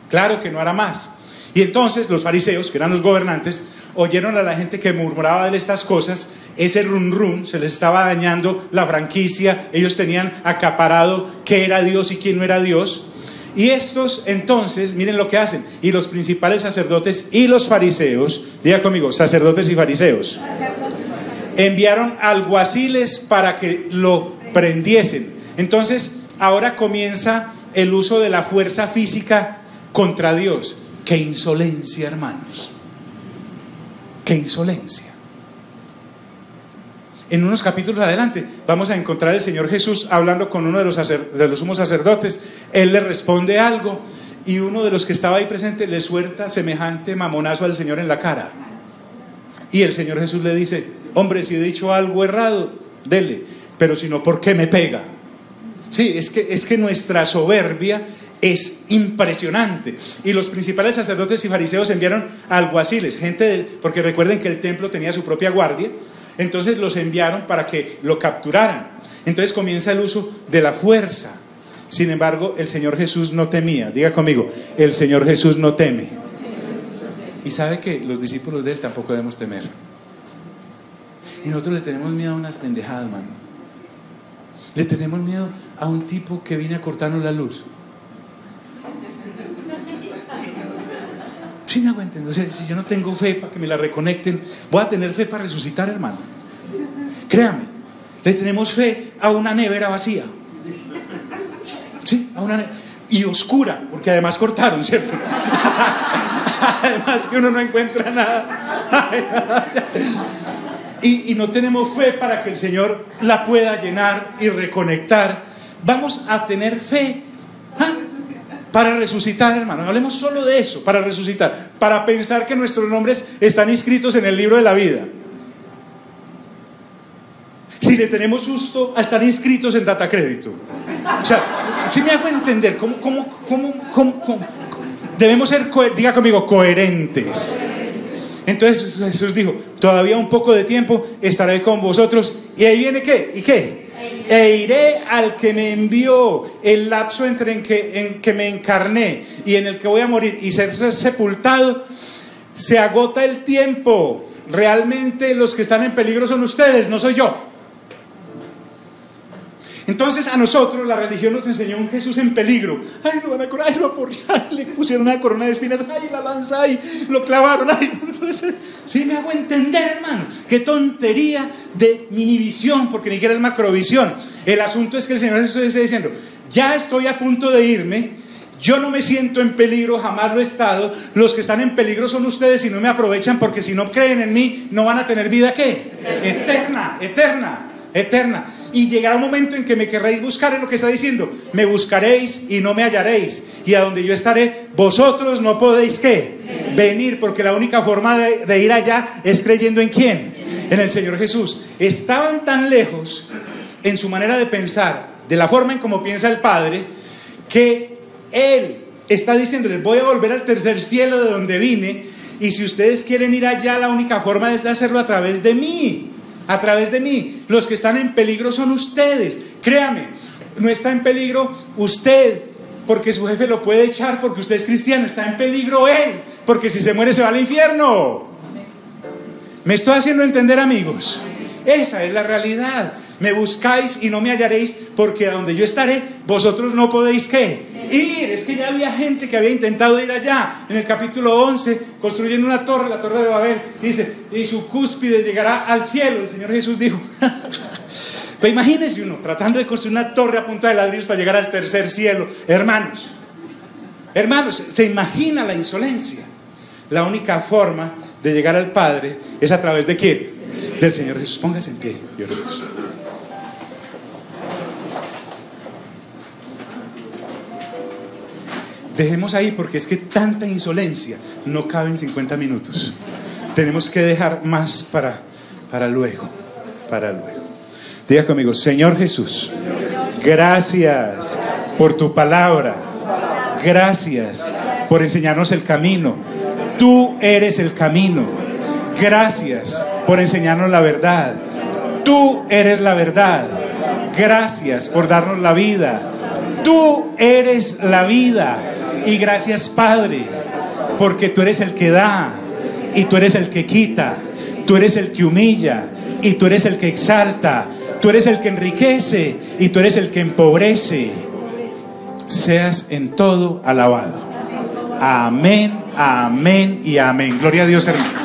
[SPEAKER 1] Claro que no hará más. Y entonces los fariseos, que eran los gobernantes, oyeron a la gente que murmuraba de estas cosas. Ese run run, se les estaba dañando la franquicia. Ellos tenían acaparado qué era Dios y quién no era Dios. Y estos entonces, miren lo que hacen. Y los principales sacerdotes y los fariseos, diga conmigo, sacerdotes y fariseos, enviaron alguaciles para que lo prendiesen. Entonces ahora comienza el uso de la fuerza física contra Dios. ¡Qué insolencia, hermanos! ¡Qué insolencia! En unos capítulos adelante vamos a encontrar al Señor Jesús hablando con uno de los sumos sacerdotes. Él le responde algo y uno de los que estaba ahí presente le suelta semejante mamonazo al Señor en la cara. Y el Señor Jesús le dice: hombre, si he dicho algo errado, dele, pero si no, ¿por qué me pega? Sí, es que nuestra soberbia es impresionante. Y los principales sacerdotes y fariseos enviaron alguaciles, porque recuerden que el templo tenía su propia guardia. Entonces los enviaron para que lo capturaran. Entonces comienza el uso de la fuerza. Sin embargo, el Señor Jesús no temía. Diga conmigo: el Señor Jesús no teme. Y sabe que los discípulos de Él tampoco debemos temer. Y nosotros le tenemos miedo a unas pendejadas, mano. Le tenemos miedo a un tipo que viene a cortarnos la luz. ¿Sí me hago entender? O sea, si yo no tengo fe para que me la reconecten, voy a tener fe para resucitar, hermano. Créame, le tenemos fe a una nevera vacía. Sí, a una nevera. Y oscura, porque además cortaron, ¿cierto? Además que uno no encuentra nada. Y no tenemos fe para que el Señor la pueda llenar y reconectar. Vamos a tener fe para resucitar, hermano. Hablemos solo de eso, para resucitar, para pensar que nuestros nombres están inscritos en el libro de la vida. Si le tenemos susto a estar inscritos en Data Crédito. O sea, si me hago entender, ¿cómo debemos ser, diga conmigo, coherentes? Entonces Jesús dijo: todavía un poco de tiempo estaré con vosotros. Y ahí viene ¿qué? ¿Y qué? E iré al que me envió. El lapso entre en que me encarné y en el que voy a morir y ser sepultado, se agota el tiempo. Realmente los que están en peligro son ustedes, no soy yo. Entonces a nosotros la religión nos enseñó un Jesús en peligro. Ay, lo van a curar, ay, lo aporrearon, le pusieron una corona de espinas, ay, la lanza, ay, lo clavaron, ay. Sí me hago entender, hermano. Qué tontería de minivisión, porque ni siquiera es macrovisión. El asunto es que el Señor Jesús está diciendo: ya estoy a punto de irme, yo no me siento en peligro, jamás lo he estado. Los que están en peligro son ustedes y no me aprovechan, porque si no creen en mí no van a tener vida ¿qué? Eterna. Y llegará un momento en que me querréis buscar, es lo que está diciendo. Me buscaréis y no me hallaréis, y a donde yo estaré, vosotros no podéis ¿qué? Venir, porque la única forma de ir allá es creyendo ¿en quién? En el Señor Jesús. Estaban tan lejos en su manera de pensar, de la forma en cómo piensa el Padre, que Él está diciéndoles: voy a volver al tercer cielo de donde vine, y si ustedes quieren ir allá, la única forma es de hacerlo a través de mí. A través de mí. Los que están en peligro son ustedes. Créame, no está en peligro usted porque su jefe lo puede echar porque usted es cristiano. Está en peligro él, porque si se muere se va al infierno. ¿Me estoy haciendo entender, amigos? Esa es la realidad. Me buscáis y no me hallaréis, porque a donde yo estaré, vosotros no podéis ¿qué? Ir. Es que ya había gente que había intentado ir allá. En el capítulo 11 construyen una torre, la torre de Babel, dice: y su cúspide llegará al cielo. El Señor Jesús dijo: pues imagínense uno tratando de construir una torre a punta de ladrillos para llegar al tercer cielo. Hermanos, ¿se imagina la insolencia? La única forma de llegar al Padre es a través de ¿quién? Del Señor Jesús. Póngase en pie, lloremos. Dejemos ahí, porque es que tanta insolencia no cabe en 50 minutos. Tenemos que dejar más para luego. Diga conmigo: Señor Jesús, gracias por tu palabra. Gracias por enseñarnos el camino. Tú eres el camino. Gracias por enseñarnos la verdad. Tú eres la verdad. Gracias por darnos la vida. Tú eres la vida. Y gracias, Padre, porque tú eres el que da, y tú eres el que quita, tú eres el que humilla, y tú eres el que exalta, tú eres el que enriquece, y tú eres el que empobrece. Seas en todo alabado. Amén, amén y amén. Gloria a Dios, hermano.